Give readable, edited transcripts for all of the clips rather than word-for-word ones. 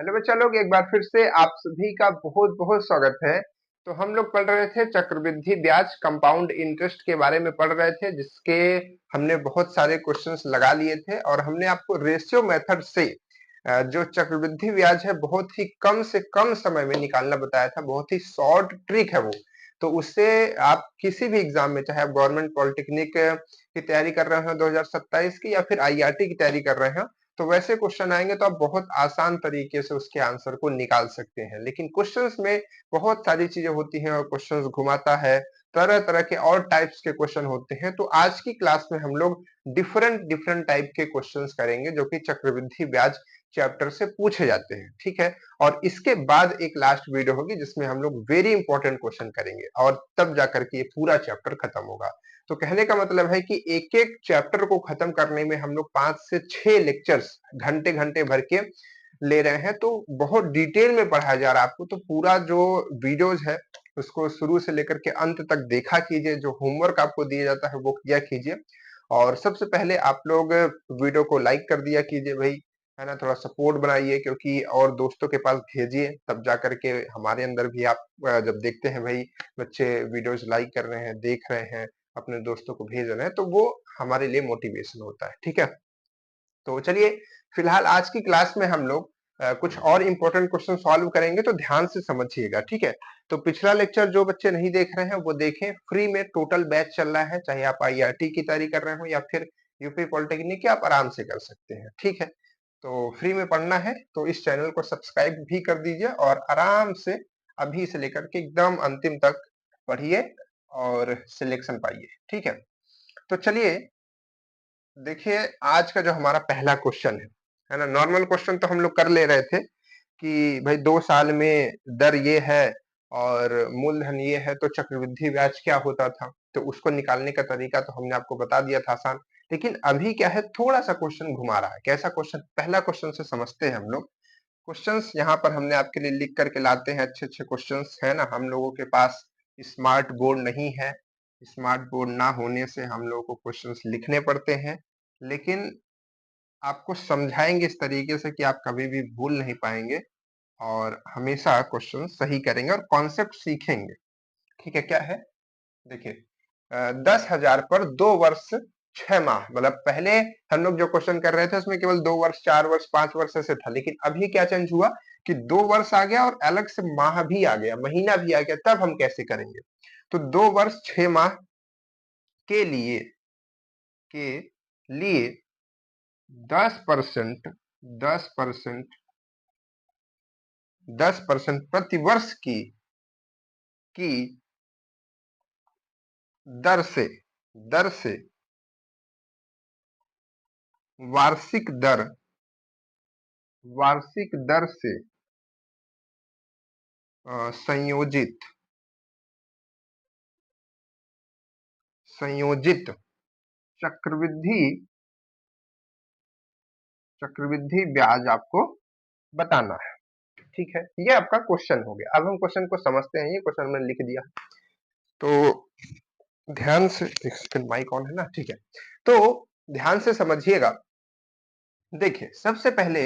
Hello बच्चा लोग, एक बार फिर से आप सभी का बहुत बहुत स्वागत है। तो हम लोग पढ़ रहे थे चक्रवृद्धि ब्याज कंपाउंड इंटरेस्ट के बारे में पढ़ रहे थे, जिसके हमने बहुत सारे क्वेश्चंस लगा लिए थे और हमने आपको रेशियो मेथड से जो चक्रवृद्धि ब्याज है बहुत ही कम से कम समय में निकालना बताया था। बहुत ही शॉर्ट ट्रिक है वो। तो उससे आप किसी भी एग्जाम में, चाहे आप गवर्नमेंट पॉलिटेक्निक की तैयारी कर रहे हो 2027 की या फिर आईआरटी की तैयारी कर रहे हो, तो वैसे क्वेश्चन आएंगे तो आप बहुत आसान तरीके से उसके आंसर को निकाल सकते हैं। लेकिन क्वेश्चंस में बहुत सारी चीजें होती हैं और क्वेश्चंस घुमाता है, तरह तरह के और टाइप्स के क्वेश्चन होते हैं। तो आज की क्लास में हम लोग डिफरेंट डिफरेंट टाइप के क्वेश्चंस करेंगे जो कि चक्रवृद्धि ब्याज चैप्टर से पूछे जाते हैं, ठीक है। और इसके बाद एक लास्ट वीडियो होगी जिसमें हम लोग वेरी इंपॉर्टेंट क्वेश्चन करेंगे और तब जाकर के ये पूरा चैप्टर खत्म होगा। तो कहने का मतलब है कि एक एक चैप्टर को खत्म करने में हम लोग 5 से 6 लेक्चर्स घंटे घंटे भर के ले रहे हैं। तो बहुत डिटेल में पढ़ाया जा रहा है आपको। तो पूरा जो वीडियोज है उसको शुरू से लेकर के अंत तक देखा कीजिए। जो होमवर्क आपको दिया जाता है वो किया कीजिए। और सबसे पहले आप लोग वीडियो को लाइक कर दिया कीजिए भाई, है ना। थोड़ा सपोर्ट बनाइए, क्योंकि और दोस्तों के पास भेजिए, तब जा करके हमारे अंदर भी आप जब देखते हैं भाई बच्चे वीडियोज लाइक कर रहे हैं, देख रहे हैं, अपने दोस्तों को भेज रहे हैं, तो वो हमारे लिए मोटिवेशन होता है, ठीक है। तो चलिए, फिलहाल आज की क्लास में हम लोग कुछ और इम्पोर्टेंट क्वेश्चन सॉल्व करेंगे, तो ध्यान से समझिएगा, ठीक है। तो पिछला लेक्चर जो बच्चे नहीं देख रहे हैं वो देखें। फ्री में टोटल बैच चल रहा है, चाहे आप आईआरटी की तैयारी कर रहे हो या फिर यूपी पॉलिटेक्निक की, आप आराम से कर सकते हैं, ठीक है। तो फ्री में पढ़ना है तो इस चैनल को सब्सक्राइब भी कर दीजिए और आराम से अभी से लेकर के एकदम अंतिम तक पढ़िए और सिलेक्शन पाइए, ठीक है। तो चलिए देखिए, आज का जो हमारा पहला क्वेश्चन है ना। नॉर्मल क्वेश्चन तो हम लोग कर ले रहे थे कि भाई 2 साल में दर ये है और मूलधन ये है, तो चक्रवृद्धि ब्याज क्या होता था, तो उसको निकालने का तरीका तो हमने आपको बता दिया था आसान। लेकिन अभी क्या है, थोड़ा सा क्वेश्चन घुमा रहा है। कैसा क्वेश्चन, पहला क्वेश्चन से समझते हैं हम लोग। क्वेश्चंस यहाँ पर हमने आपके लिए लिख करके लाते हैं, अच्छे अच्छे क्वेश्चंस है ना। हम लोगों के पास स्मार्ट बोर्ड नहीं है, स्मार्ट बोर्ड ना होने से हम लोगों को क्वेश्चंस लिखने पड़ते हैं, लेकिन आपको समझाएंगे इस तरीके से कि आप कभी भी भूल नहीं पाएंगे और हमेशा क्वेश्चन सही करेंगे और कॉन्सेप्ट सीखेंगे, ठीक है। क्या है, देखिए 10,000 पर 2 वर्ष 6 माह, मतलब पहले हम लोग जो क्वेश्चन कर रहे थे उसमें केवल 2 वर्ष 4 वर्ष 5 वर्ष ऐसे था, लेकिन अभी क्या चेंज हुआ कि 2 वर्ष आ गया और अलग से माह भी आ गया, महीना भी आ गया। तब हम कैसे करेंगे, तो 2 वर्ष 6 माह के लिए 10% 10% 10% प्रतिवर्ष की दर से वार्षिक दर से संयोजित चक्रवृद्धि ब्याज आपको बताना है, ठीक है। ये आपका क्वेश्चन हो गया। अब हम क्वेश्चन को समझते हैं। ये क्वेश्चन मैंने लिख दिया, तो ध्यान से, एक सेकंड, माइक ऑन है ना, ठीक है। तो ध्यान से समझिएगा। देखिए, सबसे पहले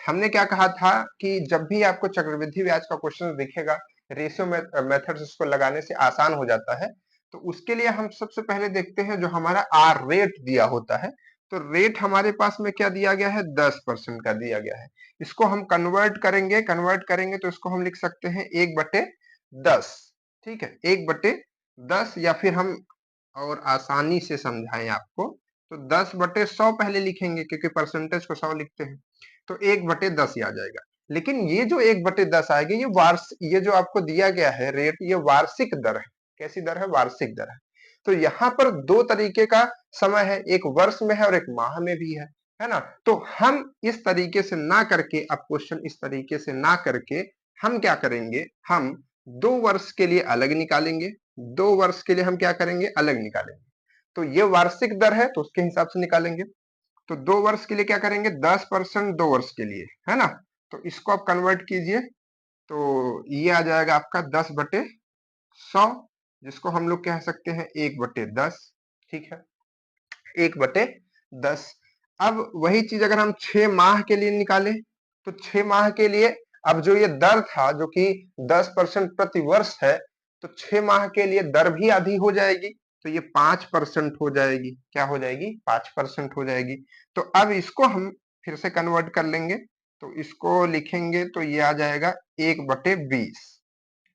हमने क्या कहा था कि जब भी आपको चक्रवृद्धि ब्याज का क्वेश्चन दिखेगा, रेशियो मेथड्स उसको लगाने से आसान हो जाता है। तो उसके लिए हम सबसे पहले देखते हैं जो हमारा आर रेट दिया होता है। तो रेट हमारे पास में क्या दिया गया है, 10% का दिया गया है। इसको हम कन्वर्ट करेंगे तो इसको हम लिख सकते हैं 1/10, ठीक है। 1/10, या फिर हम और आसानी से समझाएं आपको तो 10/100 पहले लिखेंगे, क्योंकि परसेंटेज को 100 लिखते हैं, तो 1/10 ही आ जाएगा। लेकिन ये जो 1/10 आएगी, ये जो आपको दिया गया है रेट, ये वार्षिक दर है। कैसी दर है, वार्षिक दर है। तो यहाँ पर दो तरीके का समय है, एक वर्ष में है और एक माह में भी है ना। तो हम इस तरीके से ना करके, अब क्वेश्चन इस तरीके से ना करके हम क्या करेंगे, हम 2 वर्ष के लिए अलग निकालेंगे। 2 वर्ष के लिए हम क्या करेंगे, अलग निकालेंगे। तो ये वार्षिक दर है तो उसके हिसाब से निकालेंगे। तो 2 वर्ष के लिए क्या करेंगे, 10% 2 वर्ष के लिए, है ना। तो इसको आप कन्वर्ट कीजिए, तो ये आ जाएगा आपका 10/100, जिसको हम लोग कह सकते हैं 1/10, ठीक है, 1/10। अब वही चीज अगर हम 6 माह के लिए निकालें, तो 6 माह के लिए अब जो ये दर था जो कि 10% प्रति वर्ष है, तो 6 माह के लिए दर भी आधी हो जाएगी, तो ये 5% हो जाएगी। क्या हो जाएगी? 5% हो जाएगी। तो अब इसको हम फिर से कन्वर्ट कर लेंगे, तो इसको लिखेंगे तो ये आ जाएगा 1/20।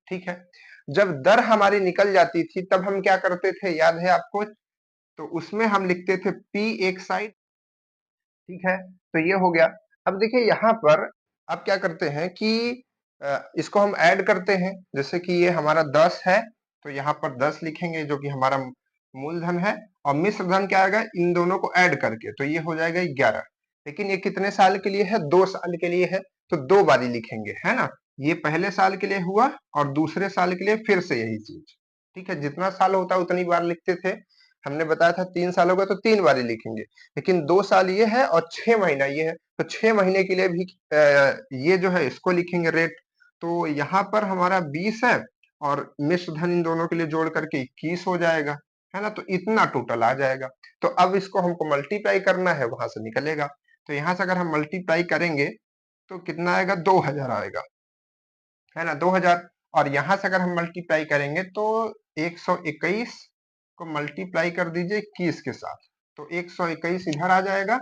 ठीक है। जब दर हमारी निकल जाती थी तब हम क्या करते थे, याद है आपको? तो उसमें हम लिखते थे P एक साइड, ठीक है, तो ये हो गया। अब देखिए यहाँ पर आप क्या करते हैं कि इसको हम ऐड करते हैं, जैसे कि ये हमारा 10 है, तो यहाँ पर 10 लिखेंगे जो कि हमारा मूलधन है, और मिश्र धन क्या आएगा? इन दोनों को ऐड करके, तो ये हो जाएगा 11। लेकिन ये कितने साल के लिए है? 2 साल के लिए है, तो 2 बारी लिखेंगे, है ना? ये पहले साल के लिए हुआ और दूसरे साल के लिए फिर से यही चीज। ठीक है, जितना साल होता है उतनी बार लिखते थे। हमने बताया था 3 साल होगा तो 3 बारी लिखेंगे, लेकिन 2 साल ये है और 6 महीना ये है, तो 6 महीने के लिए भी ये जो है इसको लिखेंगे रेट। तो यहाँ पर हमारा 20 है और मिश्र धन इन दोनों के लिए जोड़ करके 21 हो जाएगा, है ना? तो इतना टोटल आ जाएगा। तो अब इसको हमको मल्टीप्लाई करना है, वहां से निकलेगा। तो यहाँ से अगर हम मल्टीप्लाई करेंगे तो कितना आएगा? 2000 आएगा, है ना? 2000। और यहाँ से अगर हम मल्टीप्लाई करेंगे तो 121 को मल्टीप्लाई कर दीजिए 21 के साथ, तो 121 इधर आ जाएगा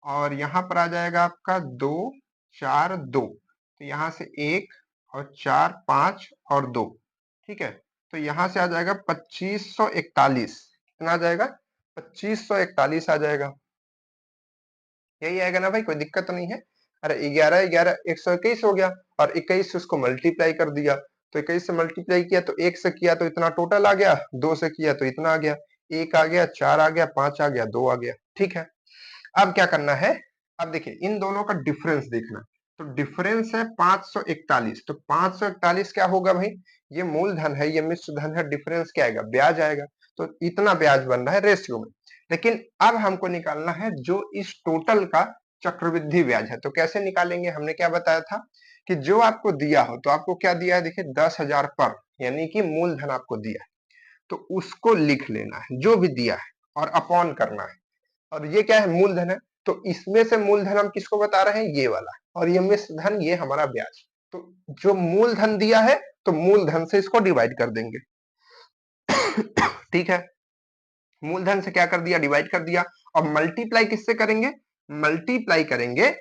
और यहाँ पर आ जाएगा आपका 2 4 2, तो यहाँ से 1 और 4 5 और 2, ठीक है। तो यहाँ से आ जाएगा 2541, कितना आ जाएगा? 2541 आ जाएगा। यही आएगा ना भाई? कोई दिक्कत तो नहीं है? अरे 11 11 121 हो गया और 21 से उसको मल्टीप्लाई कर दिया, तो 21 से मल्टीप्लाई किया तो 1 से किया तो इतना टोटल आ गया, 2 से किया तो इतना आ गया, 1 आ गया, 4 आ गया, 5 आ गया, 2 आ गया। ठीक है, अब क्या करना है? अब देखिए इन दोनों का डिफरेंस देखना, तो डिफरेंस है 541, तो 541 क्या होगा भाई? ये मूलधन है, ये मिश्र धन है, डिफरेंस क्या आएगा? ब्याज आएगा। तो इतना ब्याज बन रहा है रेशियो में। लेकिन अब हमको निकालना है जो इस टोटल का चक्रवृद्धि ब्याज है। तो कैसे निकालेंगे? हमने क्या बताया था कि जो आपको दिया हो, तो आपको क्या दिया है? देखिए 10,000 पर, यानी कि मूलधन आपको दिया है, तो उसको लिख लेना है जो भी दिया है और अपॉन करना है। और ये क्या है? मूलधन है, तो इसमें से मूलधन हम किसको बता रहे हैं? ये वाला। और ये मिश्र धन, ये हमारा ब्याज। तो जो मूलधन दिया है तो मूलधन से इसको डिवाइड कर देंगे। ठीक है, मूलधन से क्या कर दिया? डिवाइड कर दिया। और मल्टीप्लाई किससे करेंगे? मल्टीप्लाई करेंगे,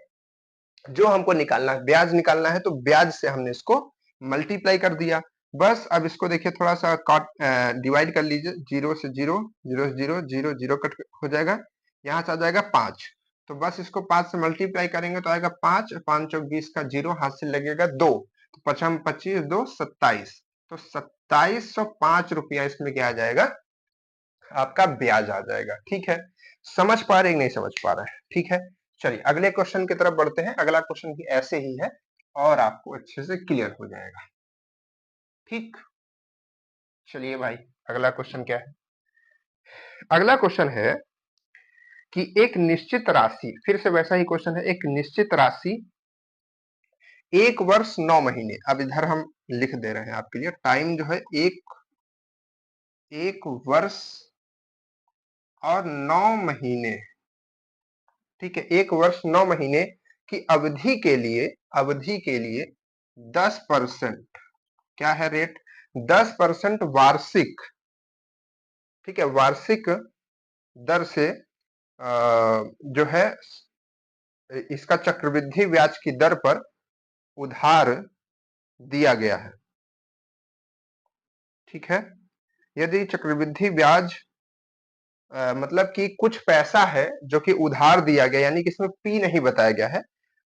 जो हमको निकालना है, ब्याज निकालना है, तो ब्याज से हमने इसको मल्टीप्लाई कर दिया। बस अब इसको देखिए थोड़ा सा काट डिवाइड कर लीजिए, 0 से 0 0 0 0 0 कट हो जाएगा, यहाँ से आ जाएगा 5। तो बस इसको 5 से मल्टीप्लाई करेंगे तो आएगा 5, 5 चौक 20 का 0 हाथ से लगेगा 2, तो 5 25 2 27, तो 2705 रुपया इसमें क्या आ जाएगा? आपका ब्याज आ जाएगा। ठीक है, समझ पा रहे हैं? नहीं समझ पा रहे हैं? ठीक है, चलिए अगले क्वेश्चन की तरफ बढ़ते हैं। अगला क्वेश्चन भी ऐसे ही है और आपको अच्छे से क्लियर हो जाएगा। ठीक, चलिए भाई अगला क्वेश्चन क्या है? अगला क्वेश्चन है कि एक निश्चित राशि, फिर से वैसा ही क्वेश्चन है, एक निश्चित राशि 1 वर्ष 9 महीने, अब इधर हम लिख दे रहे हैं आपके लिए, टाइम जो है 1 वर्ष और 9 महीने, ठीक है, 1 वर्ष 9 महीने की अवधि के लिए 10%, क्या है रेट? 10% वार्षिक, ठीक है, वार्षिक दर से जो है इसका चक्रवृद्धि ब्याज की दर पर उधार दिया गया है। ठीक है, यदि चक्रवृद्धि ब्याज मतलब कि कुछ पैसा है जो कि उधार दिया गया, यानी कि इसमें पी नहीं बताया गया है,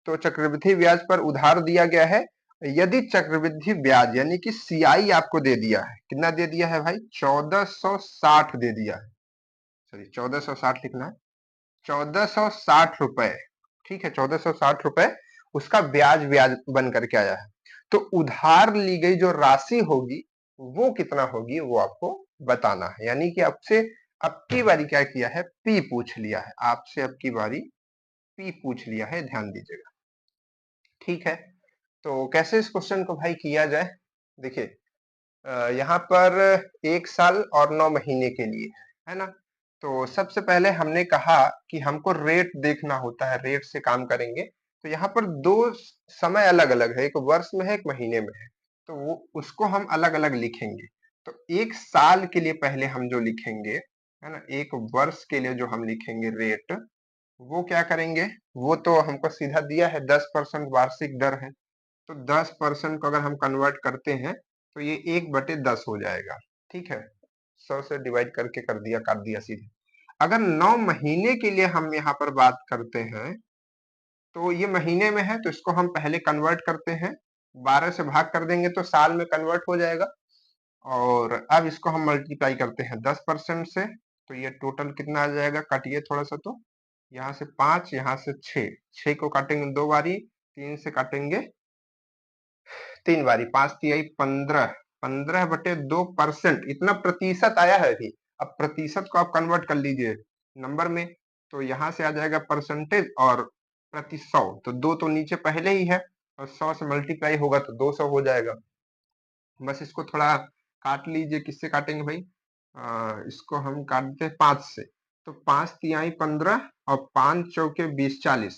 तो चक्रवृद्धि ब्याज पर उधार दिया गया है। यदि चक्रवृद्धि ब्याज यानी कि सीआई आपको दे दिया है, कितना दे दिया है भाई? 1460 दे दिया है, सॉरी 1460 लिखना है, 1460 रुपए, ठीक है, 1460 रुपए उसका ब्याज ब्याज बन करके आया है। तो उधार ली गई जो राशि होगी वो कितना होगी वो आपको बताना है, यानी कि आपसे अब की बारी क्या किया है? पी पूछ लिया है आपसे, अब की बारी पी पूछ लिया है, ध्यान दीजिएगा। ठीक है, तो कैसे इस क्वेश्चन को भाई किया जाए? देखिए यहाँ पर 1 साल और 9 महीने के लिए है ना, तो सबसे पहले हमने कहा कि हमको रेट देखना होता है, रेट से काम करेंगे। तो यहाँ पर दो समय अलग अलग है, एक वर्ष में है एक महीने में है, तो वो उसको हम अलग अलग लिखेंगे। तो एक साल के लिए पहले हम जो लिखेंगे है ना, एक वर्ष के लिए जो हम लिखेंगे रेट, वो क्या करेंगे, वो तो हमको सीधा दिया है 10% वार्षिक दर है, तो 10% को अगर हम कन्वर्ट करते हैं तो ये 1/10 हो जाएगा। ठीक है, 100 से डिवाइड करके कर दिया, काट दिया सीधे। अगर 9 महीने के लिए हम यहाँ पर बात करते हैं, तो ये महीने में है तो इसको हम पहले कन्वर्ट करते हैं, 12 से भाग कर देंगे तो साल में कन्वर्ट हो जाएगा। और अब इसको हम मल्टीप्लाई करते हैं 10% से, तो ये टोटल कितना आ जाएगा, काटिए थोड़ा सा, तो यहाँ से 5, यहाँ से 6, 6 को काटेंगे 2 बारी, 3 से काटेंगे 3 बारी, 5 तिहाई 15, 15/2% इतना प्रतिशत आया है अभी। अब प्रतिशत को आप कन्वर्ट कर लीजिए नंबर में, तो यहाँ से आ जाएगा परसेंटेज और प्रति 100, तो 2 तो नीचे पहले ही है और 100 से मल्टीप्लाई होगा तो 200 हो जाएगा। बस इसको थोड़ा काट लीजिए, किससे काटेंगे भाई, इसको हम काटते हैं 5 से, तो 5 तिहाई 15 और 5 चौके 20, 40,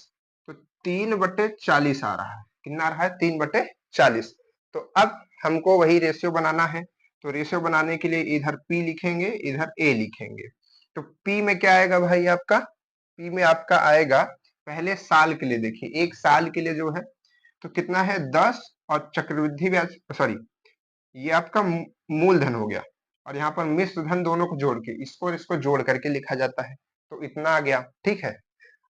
तो 3/40 आ रहा है। कितना आ रहा है, 3/40। तो अब हमको वही रेशियो बनाना है, तो रेशियो बनाने के लिए इधर P लिखेंगे, इधर A लिखेंगे। तो P में क्या आएगा भाई आपका, P में आपका आएगा, पहले साल के लिए देखिए, एक साल के लिए जो है तो कितना है 10, और चक्रवृद्धि ब्याज, सॉरी ये आपका मूलधन हो गया, और यहाँ पर मिश्र धन दोनों को जोड़ के इसको और इसको जोड़ करके लिखा जाता है, तो इतना आ गया। ठीक है,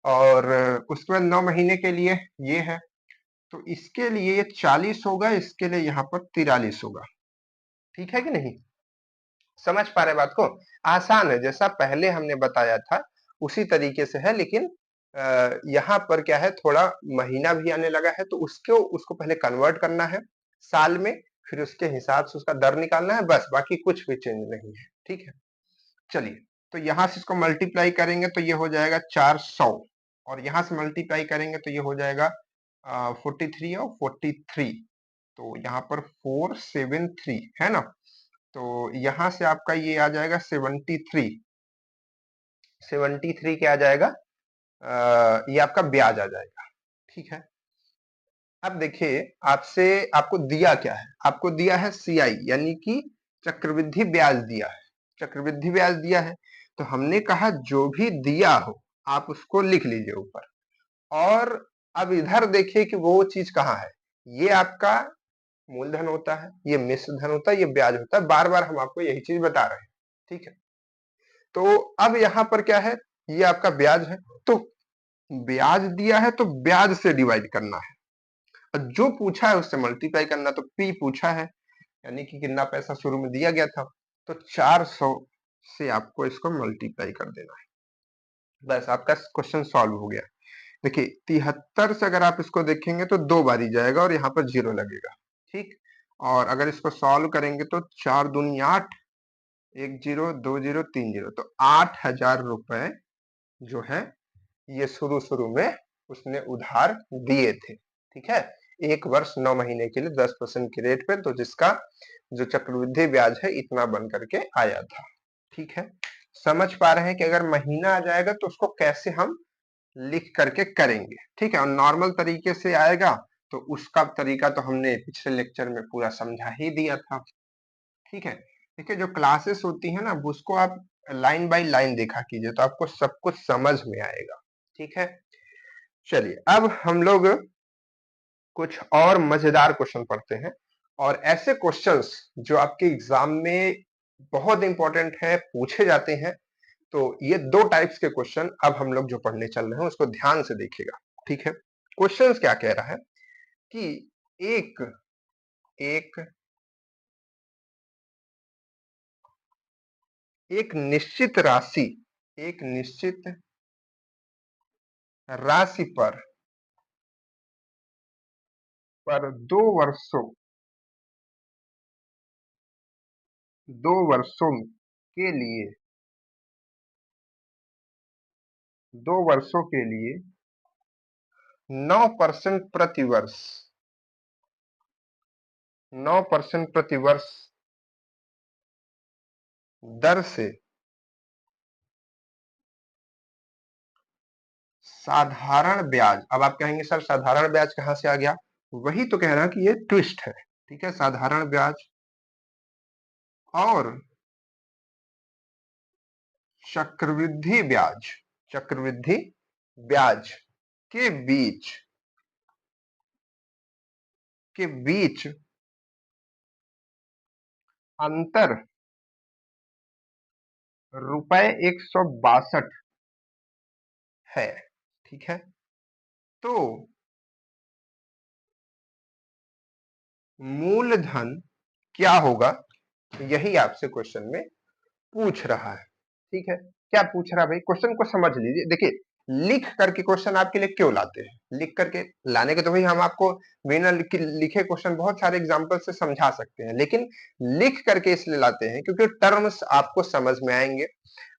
और उसके बाद 9 महीने के लिए ये है, तो इसके लिए ये 40 होगा, इसके लिए यहाँ पर 43 होगा। ठीक है कि नहीं, समझ पा रहे बात को, आसान है, जैसा पहले हमने बताया था उसी तरीके से है, लेकिन यहाँ पर क्या है, थोड़ा महीना भी आने लगा है, तो उसको पहले कन्वर्ट करना है साल में, फिर उसके हिसाब से उसका दर निकालना है, बस बाकी कुछ भी चेंज नहीं है। ठीक है, चलिए, तो यहाँ से इसको मल्टीप्लाई करेंगे तो ये हो जाएगा 400, और यहाँ से मल्टीप्लाई करेंगे तो ये हो जाएगा 43 और 43, तो यहाँ पर 473 है ना, तो यहाँ से आपका ये आ जाएगा 73, 73 क्या आ जाएगा, ये आपका ब्याज आ जाएगा। ठीक है, अब देखिए आपको दिया क्या है, आपको दिया है CI यानी कि चक्रवृद्धि ब्याज दिया है, चक्रवृद्धि ब्याज दिया है, तो हमने कहा जो भी दिया हो आप उसको लिख लीजिए ऊपर। और अब इधर देखिए कि वो चीज कहाँ है, ये आपका मूलधन होता है, ये मिश्र धन होता है, ये ब्याज होता है, बार बार हम आपको यही चीज बता रहे हैं। ठीक है, तो अब यहाँ पर क्या है, ये आपका ब्याज है, तो ब्याज दिया है तो ब्याज से डिवाइड करना है, और जो पूछा है उससे मल्टीप्लाई करना, तो P पूछा है यानी कि कितना पैसा शुरू में दिया गया था, तो 400 से आपको इसको मल्टीप्लाई कर देना है, बस आपका क्वेश्चन सॉल्व हो गया। देखिए 73 से अगर आप इसको देखेंगे तो 2 बारी जाएगा और यहाँ पर 0 लगेगा। ठीक, और अगर इसको सॉल्व करेंगे तो 4 दूनी 8, 1 0 2 0 3 0, तो 8,000 रुपए जो है ये शुरू शुरू में उसने उधार दिए थे। ठीक है, एक वर्ष 9 महीने के लिए 10% के रेट पे, तो जिसका जो चक्रवृद्धि ब्याज है इतना बन करके आया था। ठीक है, समझ पा रहे हैं कि अगर महीना आ जाएगा तो उसको कैसे हम लिख करके करेंगे। ठीक है, और नॉर्मल तरीके से आएगा तो उसका तरीका तो हमने पिछले लेक्चर में पूरा समझा ही दिया था। ठीक है, देखिए जो क्लासेस होती है ना उसको आप लाइन बाय लाइन देखा कीजिए, तो आपको सब कुछ समझ में आएगा। ठीक है, चलिए अब हम लोग कुछ और मजेदार क्वेश्चन पढ़ते हैं, और ऐसे क्वेश्चंस जो आपके एग्जाम में बहुत इंपॉर्टेंट है, पूछे जाते हैं। तो ये 2 टाइप्स के क्वेश्चन अब हम लोग जो पढ़ने चल रहे हैं उसको ध्यान से देखिएगा। ठीक है, क्वेश्चंस क्या कह रहा है कि एक एक एक निश्चित राशि, एक निश्चित राशि पर 2 वर्षों के लिए 2 वर्षों के लिए 9% प्रतिवर्ष 9% प्रतिवर्ष दर से साधारण ब्याज। अब आप कहेंगे सर साधारण ब्याज कहां से आ गया? वही तो कह रहा कि ये ट्विस्ट है। ठीक है, साधारण ब्याज और चक्रवृद्धि ब्याज, चक्रवृद्धि ब्याज के बीच अंतर रुपए 162 है। ठीक है, तो मूलधन क्या होगा, यही आपसे क्वेश्चन में पूछ रहा है। ठीक है, क्या पूछ रहा है भाई, क्वेश्चन को समझ लीजिए। देखिए, लिख करके क्वेश्चन आपके लिए क्यों लाते हैं? लिख करके लाने के तो भाई हम आपको बिना लिखे क्वेश्चन बहुत सारे एग्जांपल से समझा सकते हैं, लेकिन लिख करके इसलिए लाते हैं क्योंकि टर्म्स आपको समझ में आएंगे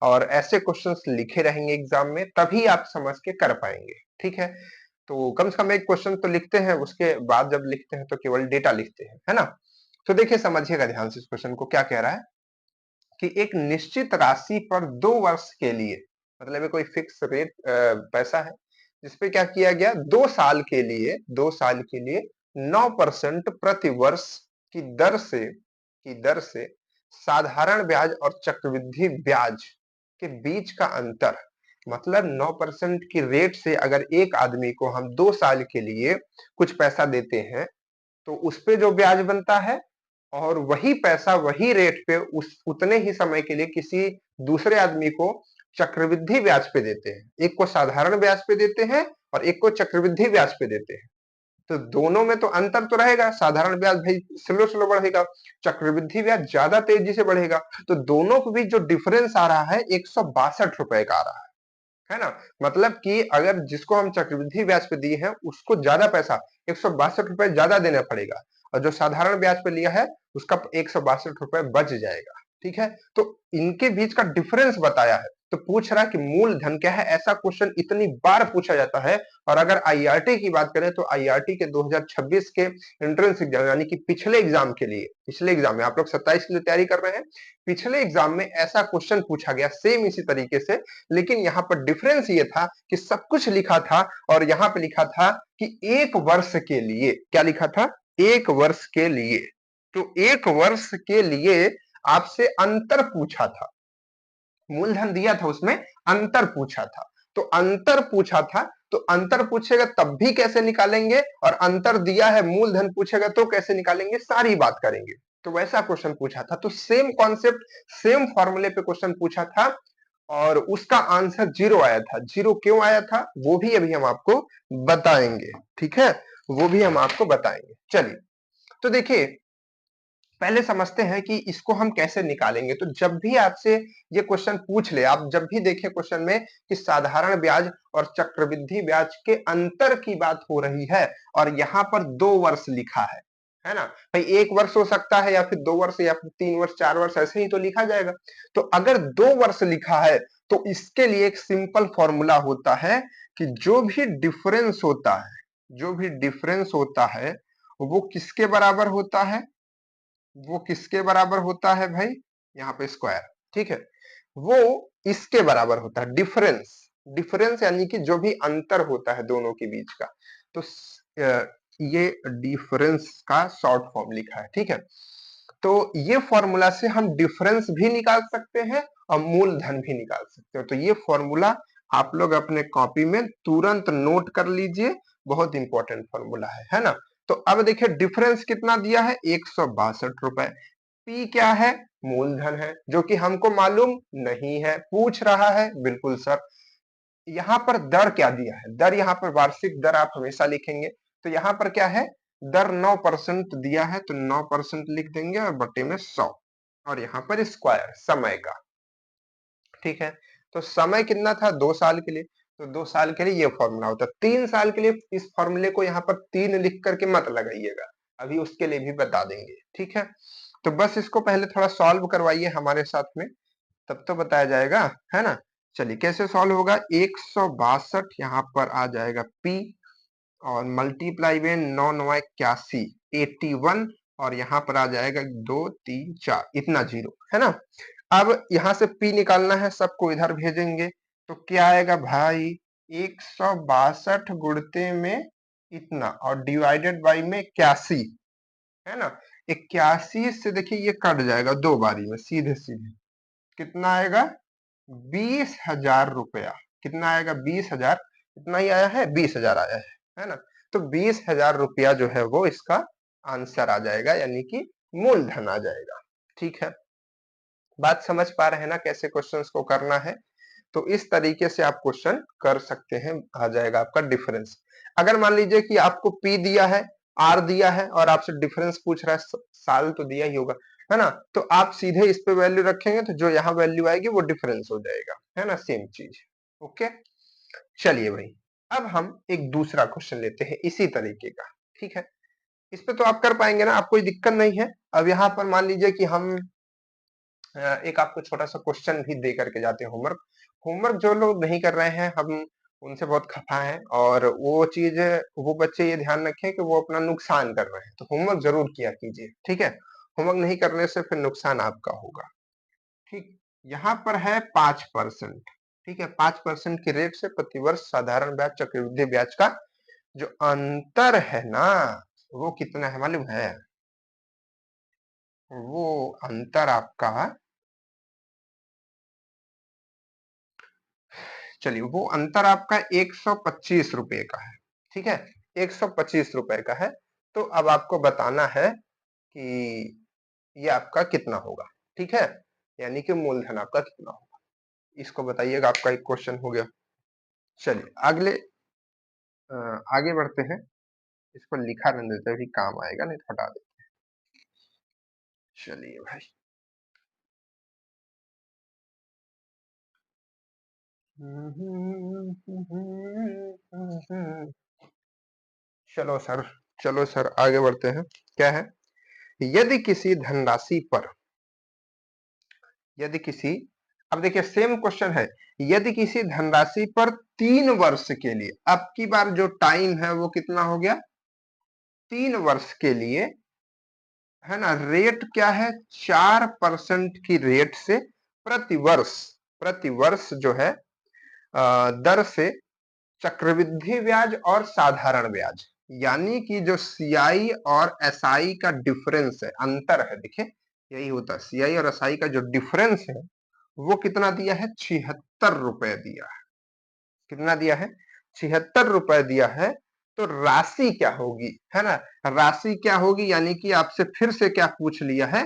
और ऐसे क्वेश्चंस लिखे रहेंगे एग्जाम में, तभी आप समझ के कर पाएंगे। ठीक है, तो कम से कम एक क्वेश्चन तो लिखते हैं, उसके बाद जब लिखते हैं तो केवल डेटा लिखते हैं, है ना। तो देखिए समझिएगा ध्यान से इस क्वेश्चन को, क्या कह रहा है कि एक निश्चित राशि पर 2 वर्ष के लिए, मतलब ये कोई फिक्स रेट पैसा है जिसपे क्या किया गया, 2 साल के लिए 9% प्रति वर्ष की दर से साधारण ब्याज और चक्रवृद्धि ब्याज के बीच का अंतर, मतलब 9% की रेट से अगर एक आदमी को हम 2 साल के लिए कुछ पैसा देते हैं तो उस पे जो ब्याज बनता है, और वही पैसा वही रेट पे उस उतने ही समय के लिए किसी दूसरे आदमी को चक्रवृद्धि ब्याज पे देते हैं। एक को साधारण ब्याज पे देते हैं और एक को चक्रवृद्धि ब्याज पे देते हैं। तो दोनों में तो अंतर तो रहेगा, साधारण ब्याज भाई स्लो स्लो बढ़ेगा, चक्रवृद्धि ब्याज ज्यादा तेजी से बढ़ेगा। तो दोनों के बीच जो डिफरेंस आ रहा है 162 रुपए का आ रहा है ना। मतलब कि अगर जिसको हम चक्रवृद्धि ब्याज पे दिए हैं उसको ज्यादा पैसा 162 रुपए ज्यादा देना पड़ेगा, और जो साधारण ब्याज पे लिया है उसका 162 रुपए बच जाएगा। ठीक है, तो इनके बीच का डिफरेंस बताया है। तो पूछ रहा है कि मूलधन क्या है। ऐसा क्वेश्चन इतनी बार पूछा जाता है। और अगर आईआरटी की बात करें तो आईआरटी के 2026 के एंट्रेंस एग्जाम यानी कि पिछले एग्जाम के लिए, पिछले एग्जाम में आप लोग 27 के लिए तैयारी कर रहे हैं, पिछले एग्जाम में ऐसा क्वेश्चन पूछा गया सेम इसी तरीके से। लेकिन यहाँ पर डिफरेंस ये था कि सब कुछ लिखा था और यहाँ पे लिखा था कि 1 वर्ष के लिए, क्या लिखा था, 1 वर्ष के लिए। तो 1 वर्ष के लिए आपसे अंतर पूछा था, मूलधन दिया था उसमें अंतर पूछा था। तो अंतर पूछा था तो अंतर पूछेगा तब भी कैसे निकालेंगे, और अंतर दिया है मूलधन पूछेगा तो कैसे निकालेंगे, सारी बात करेंगे। तो वैसा क्वेश्चन पूछा था, तो सेम कॉन्सेप्ट सेम फॉर्मूले पे क्वेश्चन पूछा था और उसका आंसर 0 आया था। 0 क्यों आया था वो भी अभी हम आपको बताएंगे। ठीक है, वो भी हम आपको बताएंगे। चलिए, तो देखिए पहले समझते हैं कि इसको हम कैसे निकालेंगे। तो जब भी आपसे ये क्वेश्चन पूछ ले, आप जब भी देखें क्वेश्चन में कि साधारण ब्याज और चक्रवृद्धि ब्याज के अंतर की बात हो रही है और यहाँ पर 2 वर्ष लिखा है ना भाई, 1 वर्ष हो सकता है या फिर 2 वर्ष या फिर 3 वर्ष 4 वर्ष, ऐसे ही तो लिखा जाएगा। तो अगर 2 वर्ष लिखा है तो इसके लिए एक सिंपल फॉर्मूला होता है कि जो भी डिफरेंस होता है वो किसके बराबर होता है, वो किसके बराबर होता है भाई, यहाँ पे स्क्वायर। ठीक है, वो इसके बराबर होता है, डिफरेंस। डिफरेंस यानी कि जो भी अंतर होता है दोनों के बीच का। तो ये डिफरेंस का शॉर्ट फॉर्म लिखा है। ठीक है, तो ये फॉर्मूला से हम डिफरेंस भी निकाल सकते हैं और मूलधन भी निकाल सकते हैं। तो ये फॉर्मूला आप लोग अपने कॉपी में तुरंत नोट कर लीजिए, बहुत इंपॉर्टेंट फॉर्मूला है ना। तो अब देखिए डिफरेंस कितना दिया है, 162 रुपए। पी क्या है, मूलधन है, जो कि हमको मालूम नहीं है, पूछ रहा है बिल्कुल सर। यहाँ पर दर क्या दिया है, दर यहाँ पर वार्षिक दर आप हमेशा लिखेंगे। तो यहाँ पर क्या है, दर 9% दिया है तो 9% लिख देंगे और बटे में 100, और यहाँ पर स्क्वायर समय का। ठीक है, तो समय कितना था, 2 साल के लिए। तो 2 साल के लिए ये फॉर्मूला होता है। 3 साल के लिए इस फॉर्मूले को यहाँ पर 3 लिख करके मत लगाइएगा, अभी उसके लिए भी बता देंगे। ठीक है, तो बस इसको पहले थोड़ा सॉल्व करवाइए हमारे साथ में, तब तो बताया जाएगा, है ना। चलिए कैसे सॉल्व होगा, 162 यहाँ पर आ जाएगा P और मल्टीप्लाई में 9 9 81, 81, और यहाँ पर आ जाएगा 2 3 4, इतना जीरो, है ना। अब यहाँ से P निकालना है, सबको इधर भेजेंगे तो क्या आएगा भाई, 162 गुणते में इतना और डिवाइडेड बाई में 81, है ना। 81 से देखिए ये कट जाएगा 2 बारी में सीधे सीधे, कितना आएगा 20,000 रुपया। कितना आएगा 20,000, इतना ही आया है 20,000 आया है ना। तो 20,000 रुपया जो है वो इसका आंसर आ जाएगा, यानी कि मूलधन आ जाएगा। ठीक है, बात समझ पा रहे हैं ना कैसे क्वेश्चंस को करना है। तो इस तरीके से आप क्वेश्चन कर सकते हैं, आ जाएगा आपका डिफरेंस। अगर मान लीजिए कि आपको पी दिया है, आर दिया है और आपसे डिफरेंस पूछ रहा है, साल तो दिया ही होगा, है ना, तो आप सीधे इस पे वैल्यू रखेंगे तो जो यहाँ वैल्यू आएगी वो डिफरेंस हो जाएगा, है ना, सेम चीज। ओके, चलिए भाई, अब हम एक दूसरा क्वेश्चन लेते हैं इसी तरीके का। ठीक है, इस पे तो आप कर पाएंगे ना, आप कोई दिक्कत नहीं है। अब यहाँ पर मान लीजिए कि हम एक आपको छोटा सा क्वेश्चन भी दे करके जाते हैं, होमवर्क। होमवर्क जो लोग नहीं कर रहे हैं, हम उनसे बहुत खफा हैं, और वो चीज, वो बच्चे ये ध्यान रखें कि वो अपना नुकसान कर रहे हैं, तो होमवर्क जरूर किया कीजिए। ठीक है, होमवर्क नहीं करने से फिर नुकसान आपका होगा। ठीक, यहाँ पर है 5%। ठीक है, 5% की रेट से प्रतिवर्ष साधारण ब्याज चक्रवृद्धि ब्याज का जो अंतर है ना, वो कितना है मालूम है? वो अंतर आपका, चलिए वो अंतर आपका 125 रुपए का है। ठीक है, 125 रुपए का है। तो अब आपको बताना है कि ये आपका कितना होगा। ठीक है, यानी कि मूलधन आपका कितना होगा, इसको बताइएगा। आपका एक क्वेश्चन हो गया। चलिए अगले, आगे बढ़ते हैं। इसको लिखा रहने देते हैं, भी काम आएगा, नहीं तो हटा देते। चलिए भाई, चलो सर, चलो सर आगे बढ़ते हैं। क्या है, यदि किसी धनराशि पर, यदि किसी, अब देखिए सेम क्वेश्चन है, यदि किसी धनराशि पर 3 वर्ष के लिए, अब की बार जो टाइम है वो कितना हो गया, 3 वर्ष के लिए, है ना, रेट क्या है, 4% की रेट से प्रतिवर्ष, प्रतिवर्ष जो है दर से चक्रवृद्धि ब्याज और साधारण ब्याज, यानी कि जो सीआई और एसआई का डिफरेंस है, अंतर है, देखिए यही होता है, सीआई और एसआई का जो डिफरेंस है वो कितना दिया है, 76 रुपए दिया है। कितना दिया है, 76 रुपए दिया है। तो राशि क्या होगी, है ना, राशि क्या होगी, यानी कि आपसे फिर से क्या पूछ लिया है,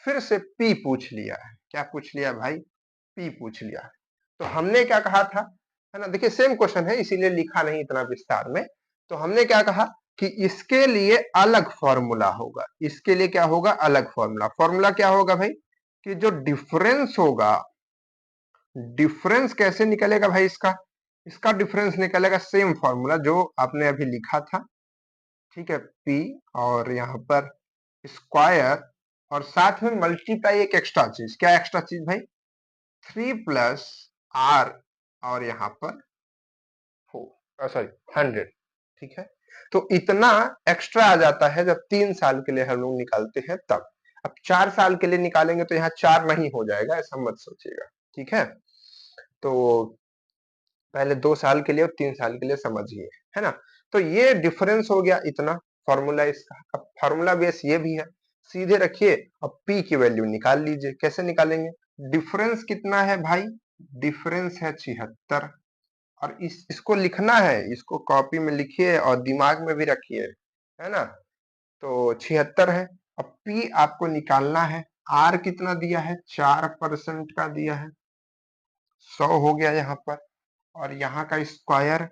फिर से पी पूछ लिया है। क्या पूछ लिया भाई, पी पूछ लिया है। तो हमने क्या कहा था, है ना, देखिए सेम क्वेश्चन है इसीलिए लिखा नहीं इतना विस्तार में। तो हमने क्या कहा कि इसके लिए अलग फॉर्मूला होगा, इसके लिए क्या होगा, अलग फॉर्मूला। फॉर्मूला क्या होगा भाई, कि जो डिफरेंस होगा, डिफरेंस कैसे निकलेगा भाई, इसका, इसका डिफरेंस निकलेगा सेम फॉर्मूला जो आपने अभी लिखा था। ठीक है, पी और यहाँ पर स्क्वायर, और साथ में मल्टीप्लाई एक एक्स्ट्रा चीज, क्या एक्स्ट्रा चीज भाई, 3 + r, और यहाँ पर 4, सॉरी 100। ठीक है, तो इतना एक्स्ट्रा आ जाता है जब 3 साल के लिए हम लोग निकालते हैं तब। अब 4 साल के लिए निकालेंगे तो यहाँ 4 नहीं हो जाएगा, ऐसा मत सोचिएगा। ठीक है, तो पहले 2 साल के लिए और 3 साल के लिए समझिए, है ना। तो ये डिफरेंस हो गया इतना, फॉर्मूला इसका। अब फॉर्मूला बेस ये भी है, सीधे रखिए अब पी की वैल्यू निकाल लीजिए। कैसे निकालेंगे, डिफरेंस कितना है भाई, डिफरेंस है 76, और इसको लिखना है, इसको कॉपी में लिखिए और दिमाग में भी रखिए, है ना। तो 76 है। अब पी आपको निकालना है, आर कितना दिया है, 4% का दिया है, 100 हो गया यहाँ पर, और यहाँ का स्क्वायर,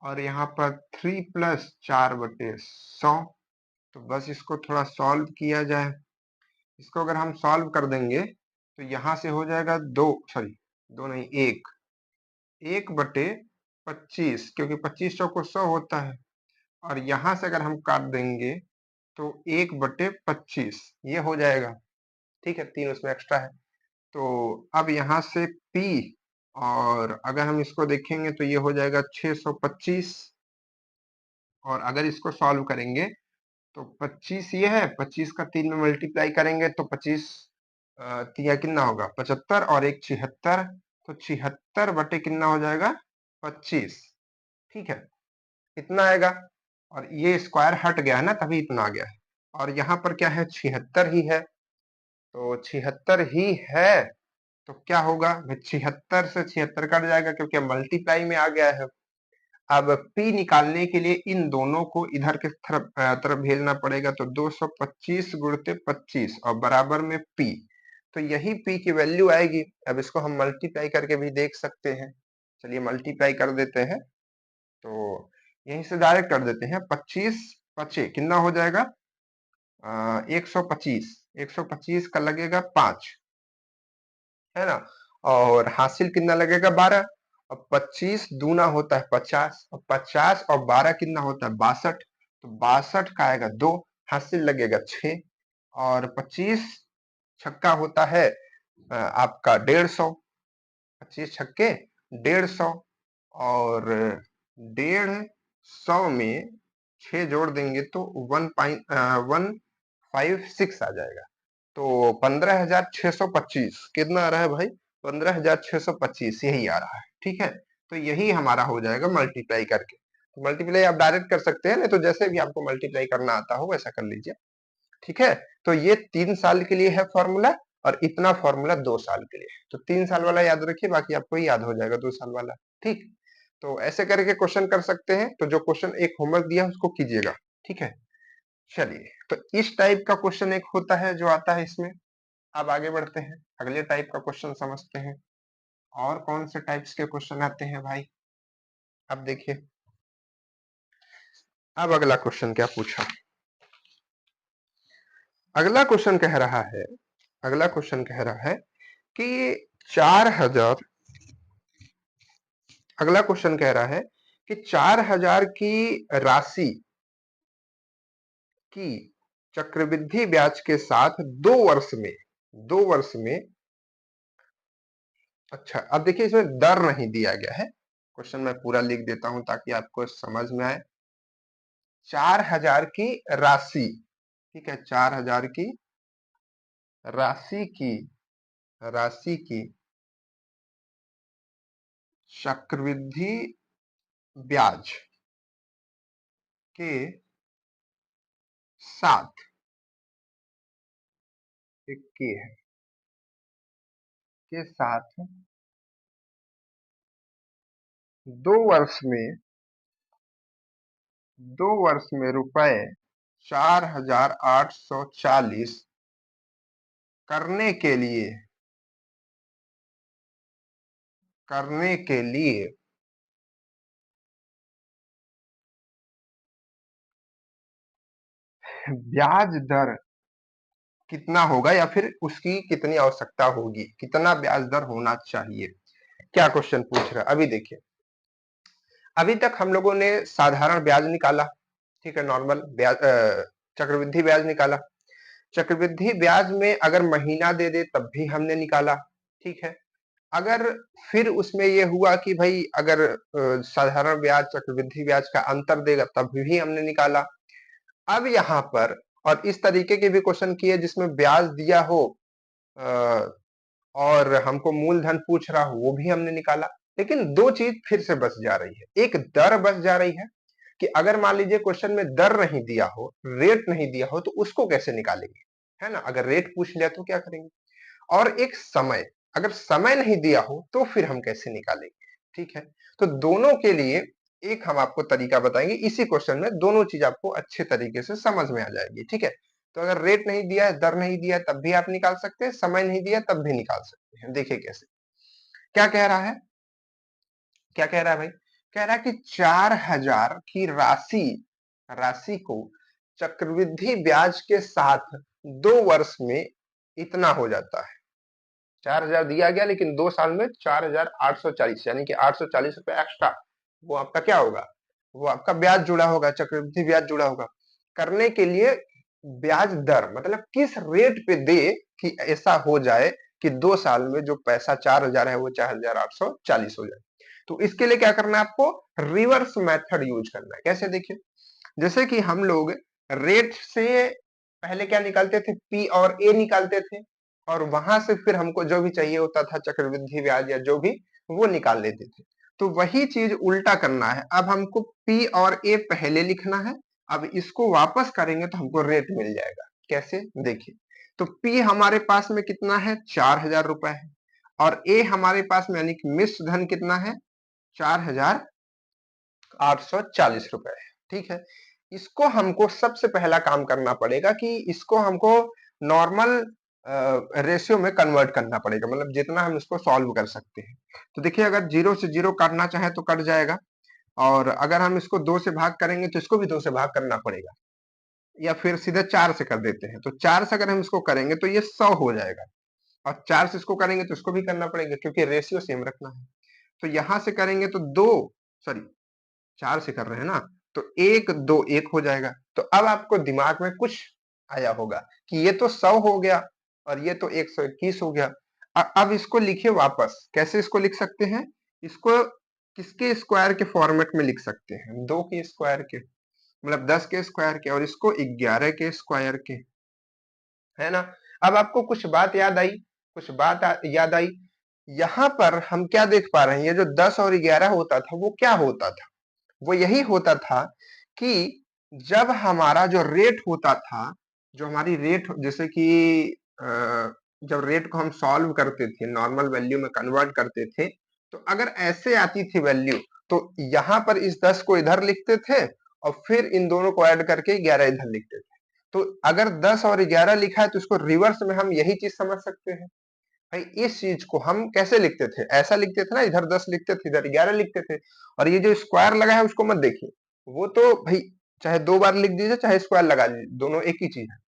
और यहाँ पर 3 + 4/100। तो बस इसको थोड़ा सॉल्व किया जाए। इसको अगर हम सॉल्व कर देंगे तो यहाँ से हो जाएगा 2, सॉरी 2 नहीं, 1/25, क्योंकि 25 चौको 100 होता है, और यहाँ से अगर हम काट देंगे तो 1/25 ये हो जाएगा। ठीक है, 3 उसमें एक्स्ट्रा है। तो अब यहाँ से P, और अगर हम इसको देखेंगे तो ये हो जाएगा 625, और अगर इसको सॉल्व करेंगे तो 25 ये है, 25 का 3 में मल्टीप्लाई करेंगे तो 25 तिया कितना होगा, 75, और एक 76, तो 76 बटे कितना हो जाएगा, 25। ठीक है, इतना आएगा और ये स्क्वायर हट गया है ना, तभी इतना आ गया है। और यहाँ पर क्या है, 76 ही है, तो 76 ही है, तो क्या होगा भाई, 76 से 76 कट जाएगा क्योंकि मल्टीप्लाई में आ गया है। अब P निकालने के लिए इन दोनों को इधर के तरफ भेजना पड़ेगा, तो 225 गुणित 25 और बराबर में P, तो यही P की वैल्यू आएगी। अब इसको हम मल्टीप्लाई करके भी देख सकते हैं, चलिए मल्टीप्लाई कर देते हैं, तो यहीं से डायरेक्ट कर देते हैं। 25 पचे कितना हो जाएगा, 125, 125 का लगेगा 5, है ना, और हासिल कितना लगेगा 12। अब 25 दूना होता है 50, और 50 और 12 कितना होता है 62, तो 62 का आएगा 2, हासिल लगेगा 6, और 25 छक्का होता है आपका 150, 25 छक्के 150, और 150 में 6 जोड़ देंगे तो 156 आ जाएगा, तो 15,625 कितना आ रहा है भाई, 15,625 यही आ रहा है। ठीक है, तो यही हमारा हो जाएगा मल्टीप्लाई करके। तो मल्टीप्लाई आप डायरेक्ट कर सकते हैं, नहीं तो जैसे भी आपको मल्टीप्लाई करना आता हो वैसा कर लीजिए। ठीक है, तो ये 3 साल के लिए है फॉर्मूला, और इतना फॉर्मूला 2 साल के लिए है। तो 3 साल वाला याद रखिए, बाकी आपको याद हो जाएगा 2 साल वाला। ठीक, तो ऐसे करके क्वेश्चन कर सकते हैं। तो जो क्वेश्चन एक होमवर्क दिया उसको कीजिएगा। ठीक है, चलिए, तो इस टाइप का क्वेश्चन एक होता है जो आता है इसमें। अब आगे बढ़ते हैं, अगले टाइप का क्वेश्चन समझते हैं। और कौन से टाइप्स के क्वेश्चन आते हैं भाई, अब देखिए। अब अगला क्वेश्चन क्या पूछा, अगला क्वेश्चन कह रहा है, अगला क्वेश्चन कह रहा है कि 4000, अगला क्वेश्चन कह रहा है कि 4000 की राशि की चक्रवृद्धि ब्याज के साथ 2 वर्ष में, 2 वर्ष में, अच्छा अब देखिए इसमें दर नहीं दिया गया है, क्वेश्चन मैं पूरा लिख देता हूं ताकि आपको समझ में आए। 4000 की राशि, ठीक है, 4000 की राशि की, राशि की चक्रवृद्धि ब्याज के साथ, एक के है, के साथ 2 वर्ष में, 2 वर्ष में रुपए 4,840 करने के लिए, करने के लिए ब्याज दर कितना होगा, या फिर उसकी कितनी आवश्यकता होगी, कितना ब्याज दर होना चाहिए, क्या क्वेश्चन पूछ रहा है। अभी देखिए, अभी तक हम लोगों ने साधारण ब्याज निकाला, ठीक है, नॉर्मल ब्याज, चक्रवृद्धि ब्याज निकाला। चक्रवृद्धि ब्याज में अगर महीना दे दे तब भी हमने निकाला, ठीक है। अगर फिर उसमें ये हुआ कि भाई अगर साधारण ब्याज चक्रवृद्धि ब्याज का अंतर देगा तब भी हमने निकाला। अब यहाँ पर और इस तरीके के भी क्वेश्चन किए जिसमें ब्याज दिया हो और हमको मूलधन पूछ रहा हो, वो भी हमने निकाला। लेकिन दो चीज फिर से बच जा रही है, एक दर बच जा रही है कि अगर मान लीजिए क्वेश्चन में दर नहीं दिया हो, रेट नहीं दिया हो, तो उसको कैसे निकालेंगे, है ना, अगर रेट पूछ लिया तो क्या करेंगे। और एक समय, अगर समय नहीं दिया हो तो फिर हम कैसे निकालेंगे। ठीक है, तो दोनों के लिए एक हम आपको तरीका बताएंगे, इसी क्वेश्चन में दोनों चीज आपको अच्छे तरीके से समझ में आ जाएगी। ठीक है, तो अगर रेट नहीं दिया है, दर नहीं दिया है, तब भी आप निकाल सकते हैं, समय नहीं दिया तब भी निकाल सकते हैं। देखिए कैसे, क्या कह रहा है, क्या कह रहा है भाई, कह रहा है कि 4000 की राशि, राशि को चक्रवृद्धि ब्याज के साथ 2 वर्ष में इतना हो जाता है। 4000 दिया गया, लेकिन 2 साल में 4,840, यानी कि 840 रुपए एक्स्ट्रा, वो आपका क्या होगा, वो आपका ब्याज जुड़ा होगा, चक्रवृद्धि ब्याज जुड़ा होगा। करने के लिए ब्याज दर मतलब किस रेट पे दे कि ऐसा हो जाए कि 2 साल में जो पैसा 4000 है वो 4,840 हो जाए। तो इसके लिए क्या करना है आपको, रिवर्स मेथड यूज करना है। कैसे, देखिए, जैसे कि हम लोग रेट से पहले क्या निकालते थे, पी और ए निकालते थे, और वहां से फिर हमको जो भी चाहिए होता था चक्रवृद्धि ब्याज या जो भी, वो निकाल लेते थे। तो वही चीज उल्टा करना है। अब हमको पी और ए पहले लिखना है, अब इसको वापस करेंगे तो हमको रेट मिल जाएगा। कैसे, देखिए, तो पी हमारे पास में कितना है, 4000 रुपए है, और ए हमारे पास में यानी कि मिश्र धन कितना है, 4840 रुपए है। ठीक है, इसको हमको सबसे पहला काम करना पड़ेगा कि इसको हमको नॉर्मल रेशियो में कन्वर्ट करना पड़ेगा, मतलब जितना हम इसको सॉल्व कर सकते हैं। तो देखिए, अगर 0 से 0 काटना चाहे तो कट जाएगा, और अगर हम इसको 2 से भाग करेंगे तो इसको भी 2 से भाग करना पड़ेगा, या फिर सीधे 4 से कर देते हैं। तो 4 से अगर हम इसको करेंगे तो ये 100 हो जाएगा, और 4 से इसको करेंगे तो इसको भी करना पड़ेगा, क्योंकि रेशियो सेम रखना है। तो यहां से करेंगे तो 2, सॉरी 4 से कर रहे हैं ना, तो 1 2 1 हो जाएगा। तो अब आपको दिमाग में कुछ आया होगा कि ये तो 100 हो गया और ये तो 121 हो गया। अब इसको लिखिए वापस, कैसे इसको लिख सकते हैं, इसको किसके स्क्वायर के फॉर्मेट में लिख सकते हैं, 2 के स्क्वायर के, मतलब 10 के स्क्वायर के, और इसको 11 के स्क्वायर के, है ना। अब आपको कुछ बात याद आई, कुछ बात याद आई, यहाँ पर हम क्या देख पा रहे हैं, ये जो 10 और 11 होता था वो क्या होता था, वो यही होता था कि जब हमारा जो रेट होता था, जो हमारी रेट, जैसे कि जब रेट को हम सॉल्व करते थे, नॉर्मल वैल्यू में कन्वर्ट करते थे, तो अगर ऐसे आती थी वैल्यू, तो यहाँ पर इस 10 को इधर लिखते थे और फिर इन दोनों को ऐड करके 11 इधर लिखते थे। तो अगर 10 और 11 लिखा है तो इसको रिवर्स में हम यही चीज समझ सकते हैं। भाई इस चीज को हम कैसे लिखते थे, ऐसा लिखते थे ना, इधर 10 लिखते थे इधर 11 लिखते थे, और ये जो स्क्वायर लगा है उसको मत देखिए, वो तो भाई चाहे 2 बार लिख दीजिए चाहे स्क्वायर लगा दीजिए, दोनों एक ही चीज है।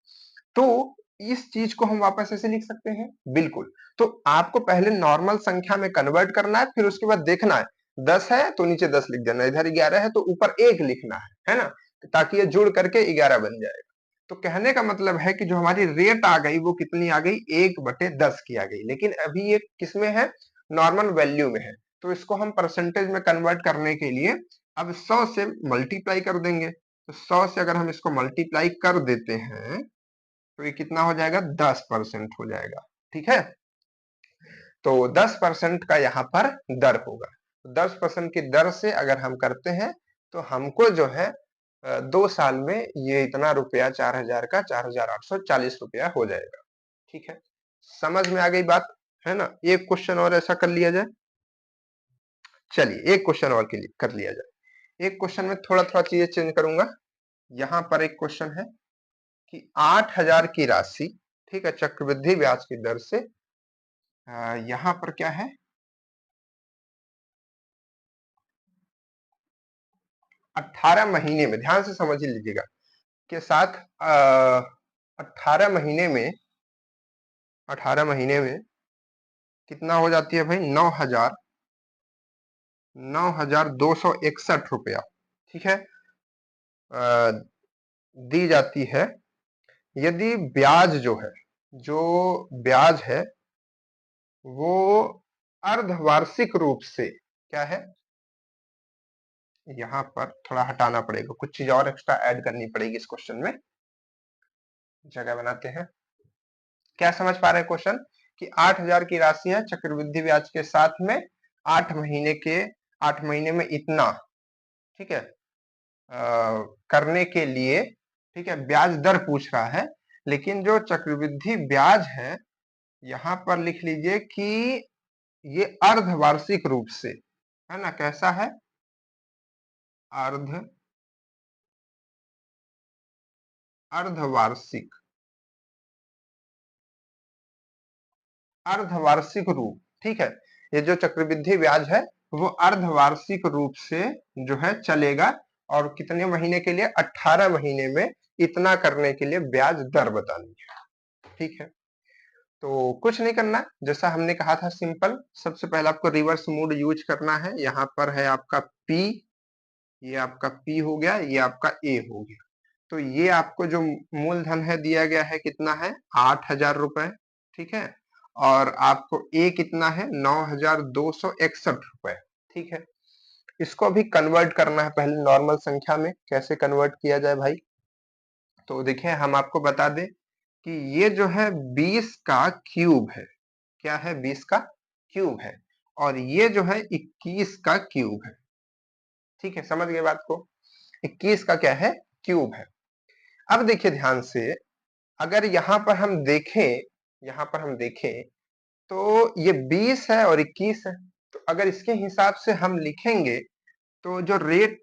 तो इस चीज को हम वापस ऐसे लिख सकते हैं, बिल्कुल। तो आपको पहले नॉर्मल संख्या में कन्वर्ट करना है, फिर उसके बाद देखना है 10 है तो नीचे 10 लिख देना, इधर 11 है तो ऊपर 1 लिखना है ना, ताकि ये जुड़ करके 11 बन जाएगा। तो कहने का मतलब है कि जो हमारी रेट आ गई वो कितनी आ गई, 1/10 की आ गई, लेकिन अभी ये किसमें है, नॉर्मल वैल्यू में है। तो इसको हम परसेंटेज में कन्वर्ट करने के लिए अब 100 से मल्टीप्लाई कर देंगे। तो 100 से अगर हम इसको मल्टीप्लाई कर देते हैं तो ये कितना हो जाएगा, 10% हो जाएगा। ठीक है, तो 10% का यहाँ पर दर होगा। 10% की दर से अगर हम करते हैं तो हमको जो है 2 साल में ये इतना रुपया 4000 का 4840 रुपया हो जाएगा। ठीक है, समझ में आ गई बात, है ना। एक क्वेश्चन और ऐसा कर लिया जाए, चलिए एक क्वेश्चन और कर लिया जाए। एक क्वेश्चन में थोड़ा थोड़ा चीजें चेंज करूंगा। यहाँ पर एक क्वेश्चन है कि 8000 की राशि, ठीक है, चक्रवृद्धि ब्याज की दर से यहाँ पर क्या है, 18 महीने में, ध्यान से समझ लीजिएगा, के साथ 18 महीने में, 18 महीने में कितना हो जाती है भाई, 9261 रुपया, ठीक है, दी जाती है। यदि ब्याज जो है, जो ब्याज है वो अर्धवार्षिक रूप से क्या है, यहाँ पर थोड़ा हटाना पड़ेगा, कुछ चीज और एक्स्ट्रा ऐड करनी पड़ेगी इस क्वेश्चन में, जगह बनाते हैं। क्या समझ पा रहे हैं क्वेश्चन, कि 8000 की राशि है चक्रवृद्धि ब्याज के साथ में 8 महीने के, 8 महीने में इतना, ठीक है, करने के लिए, ठीक है, ब्याज दर पूछ रहा है, लेकिन जो चक्रवृद्धि ब्याज है यहाँ पर लिख लीजिए कि ये अर्धवार्षिक रूप से, है ना, कैसा है, अर्ध अर्धवार्षिक, अर्धवार्षिक रूप, ठीक है, ये जो चक्रवृद्धि ब्याज है वो अर्धवार्षिक रूप से जो है चलेगा, और कितने महीने के लिए, 18 महीने में इतना करने के लिए ब्याज दर बतानी है। ठीक है, तो कुछ नहीं करना, जैसा हमने कहा था सिंपल, सबसे पहले आपको रिवर्स मूड यूज करना है। यहाँ पर है आपका P, ये आपका P हो गया, ये आपका A हो गया। तो ये आपको जो मूलधन है दिया गया है कितना है, 8000 रुपए, ठीक है, और आपको ए कितना है, 9261 रुपए, ठीक है। इसको अभी कन्वर्ट करना है पहले नॉर्मल संख्या में, कैसे कन्वर्ट किया जाए भाई, तो देखिए हम आपको बता दें कि ये जो है 20 का क्यूब है, क्या है, 20 का क्यूब है, और ये जो है 21 का क्यूब है। ठीक है, समझ गए बात को? 21 का क्या है? क्यूब है। अब देखिए ध्यान से, अगर यहाँ पर हम देखें, यहाँ पर हम देखें तो ये 20 है और 21 है। तो अगर इसके हिसाब से हम लिखेंगे तो जो रेट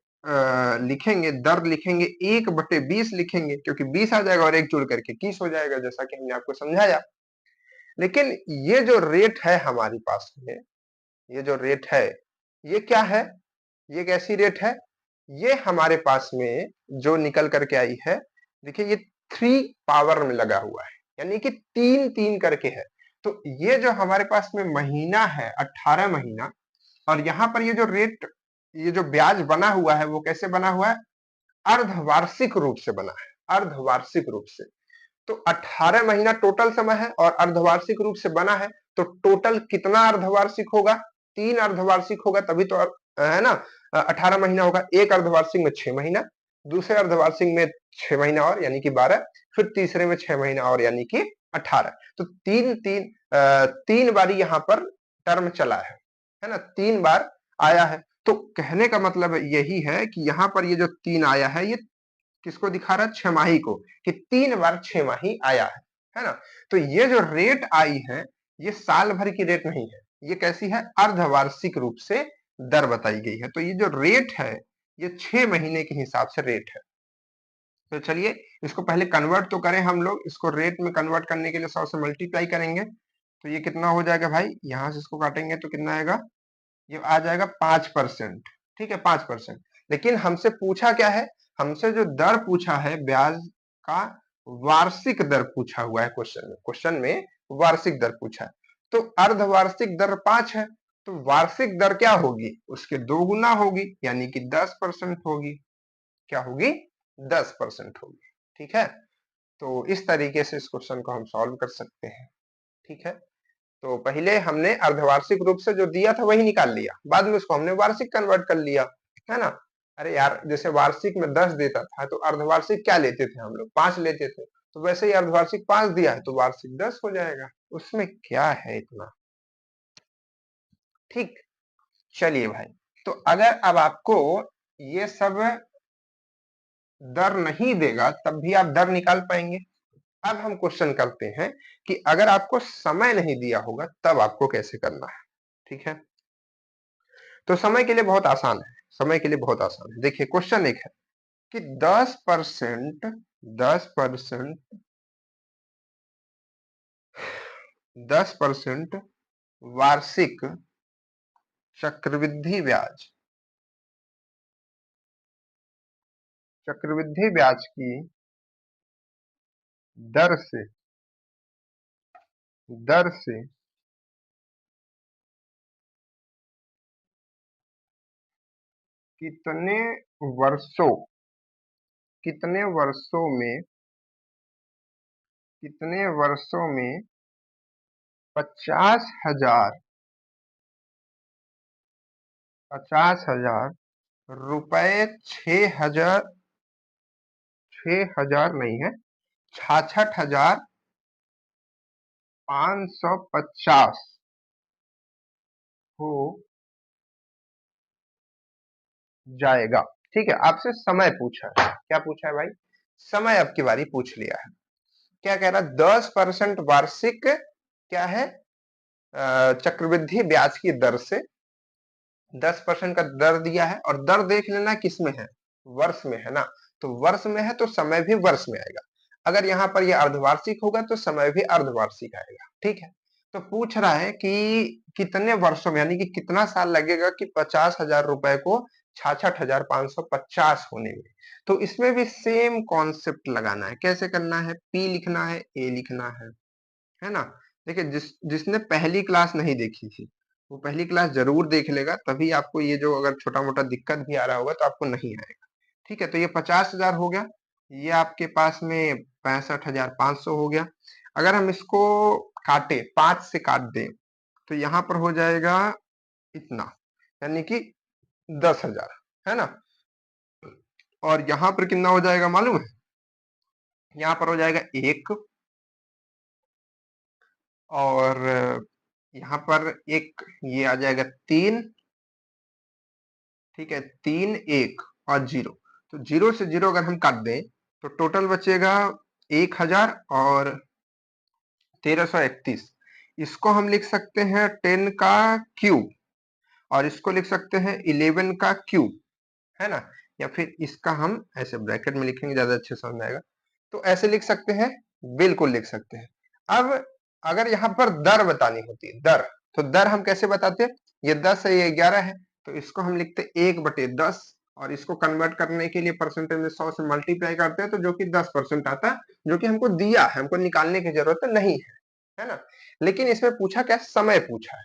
लिखेंगे, दर लिखेंगे 1/20 लिखेंगे, क्योंकि 20 आ जाएगा और एक जोड़ करके 21 हो जाएगा, जैसा कि हमने आपको समझाया। लेकिन ये जो रेट है हमारे पास में, ये जो रेट है ये क्या है? ये कैसी रेट है? ये हमारे पास में जो निकल करके आई है, देखिए ये 3 पावर में लगा हुआ है, यानी कि 3-3 करके है। तो ये जो हमारे पास में महीना है 18 महीना, और यहाँ पर ये जो रेट, ये जो ब्याज बना हुआ है वो कैसे बना हुआ है? अर्धवार्षिक रूप से बना है, अर्धवार्षिक रूप से। तो 18 महीना टोटल समय है और अर्धवार्षिक रूप से बना है, तो टोटल कितना अर्धवार्षिक होगा? 3 अर्धवार्षिक होगा, तभी तो है ना। 18 महीना होगा, एक अर्धवार्षिक में 6 महीना, दूसरे अर्धवार्षिक में 6 महीना और यानी कि 12, फिर तीसरे में 6 महीना और यानी कि 18। तो तीन बारी यहाँ पर टर्म चला है ना, 3 बार आया है। तो कहने का मतलब यही है कि यहाँ पर ये जो 3 आया है, ये किसको दिखा रहा है? छमाही को, कि 3 बार छमाही आया है ना। तो ये जो रेट आई है, ये साल भर की रेट नहीं है, ये कैसी है? अर्धवार्षिक रूप से दर बताई गई है। तो ये जो रेट है, ये 6 महीने के हिसाब से रेट है। तो चलिए इसको पहले कन्वर्ट तो करें हम लोग। इसको रेट में कन्वर्ट करने के लिए 100 से मल्टीप्लाई करेंगे, तो ये कितना हो जाएगा भाई? यहां से इसको काटेंगे तो कितना आएगा? ये आ जाएगा 5%। ठीक है, 5%। लेकिन हमसे पूछा क्या है? हमसे जो दर पूछा है ब्याज का, वार्षिक दर पूछा हुआ है क्वेश्चन में। क्वेश्चन में वार्षिक दर पूछा है, तो अर्धवार्षिक दर 5 है, तो वार्षिक दर क्या होगी? उसके 2 गुना होगी, यानी कि 10% होगी। क्या होगी? 10% होगी। ठीक है, तो इस तरीके से इस क्वेश्चन को हम सॉल्व कर सकते हैं। ठीक है, तो पहले हमने अर्धवार्षिक रूप से जो दिया था वही निकाल लिया, बाद में उसको हमने वार्षिक कन्वर्ट कर लिया, है ना। अरे यार, जैसे वार्षिक में 10 देता था तो अर्धवार्षिक क्या लेते थे हम लोग? 5 लेते थे। तो वैसे ही अर्धवार्षिक 5 दिया है तो वार्षिक 10 हो जाएगा, उसमें क्या है इतना। ठीक, चलिए भाई, तो अगर अब आपको ये सब दर नहीं देगा तब भी आप दर निकाल पाएंगे। अब हम क्वेश्चन करते हैं कि अगर आपको समय नहीं दिया होगा तब आपको कैसे करना है। ठीक है, तो समय के लिए बहुत आसान है, समय के लिए बहुत आसान है। देखिए क्वेश्चन एक है कि 10%, 10%, 10% वार्षिक चक्रवृद्धि ब्याज, चक्रवृद्धि ब्याज की दर से, दर से कितने वर्षों, कितने वर्षों में, कितने वर्षों में 50,000, 50,000 रुपए, 6,000, 6,000 नहीं है, 66,550 हो जाएगा। ठीक है, आपसे समय पूछा है। क्या पूछा है भाई? समय अब की बारी पूछ लिया है। क्या कह रहा है? 10% वार्षिक क्या है? चक्रवृद्धि ब्याज की दर से 10% का दर दिया है, और दर देख लेना किस में है? वर्ष में है ना। तो वर्ष में है तो समय भी वर्ष में आएगा। अगर यहाँ पर यह अर्धवार्षिक होगा तो समय भी अर्धवार्षिक आएगा। ठीक है, तो पूछ रहा है कि कितने वर्षों में, यानी कि कितना साल लगेगा कि 50,000 रुपए को 66,550 होने में। तो इसमें भी सेम कॉन्सेप्ट लगाना है। कैसे करना है? पी लिखना है, ए लिखना है ना। देखिए जिसने पहली क्लास नहीं देखी थी वो पहली क्लास जरूर देख लेगा, तभी आपको ये जो अगर छोटा मोटा दिक्कत भी आ रहा होगा तो आपको नहीं आएगा। ठीक है, तो ये 50,000 हो गया, ये आपके पास में 65,500 हो गया। अगर हम इसको काटे, 5 से काट दें तो यहाँ पर हो जाएगा इतना, यानी कि 10,000, है ना। और यहाँ पर कितना हो जाएगा मालूम है? यहाँ पर हो जाएगा 1, और यहाँ पर एक ये आ जाएगा 3, ठीक है, 3, 1 और 0। तो 0 से 0 अगर हम काट दें तो टोटल बचेगा 1000 और 1331। इसको हम लिख सकते हैं 10 का क्यूब और इसको लिख सकते हैं 11 का क्यूब, है ना। या फिर इसका हम ऐसे ब्रैकेट में लिखेंगे, ज्यादा अच्छे समझ में आएगा। तो ऐसे लिख सकते हैं, बिल्कुल लिख सकते हैं। अब अगर यहाँ पर दर बतानी होती है, दर, तो दर हम कैसे बताते हैं? ये 10 है, ये 11 है, तो इसको हम लिखते 1/10 और इसको कन्वर्ट करने के लिए परसेंटेज में 100 से मल्टीप्लाई करते हैं, तो जो कि 10% आता है, जो कि हमको दिया है, हमको निकालने की जरूरत नहीं है ना। लेकिन इसमें पूछा क्या? समय पूछा है।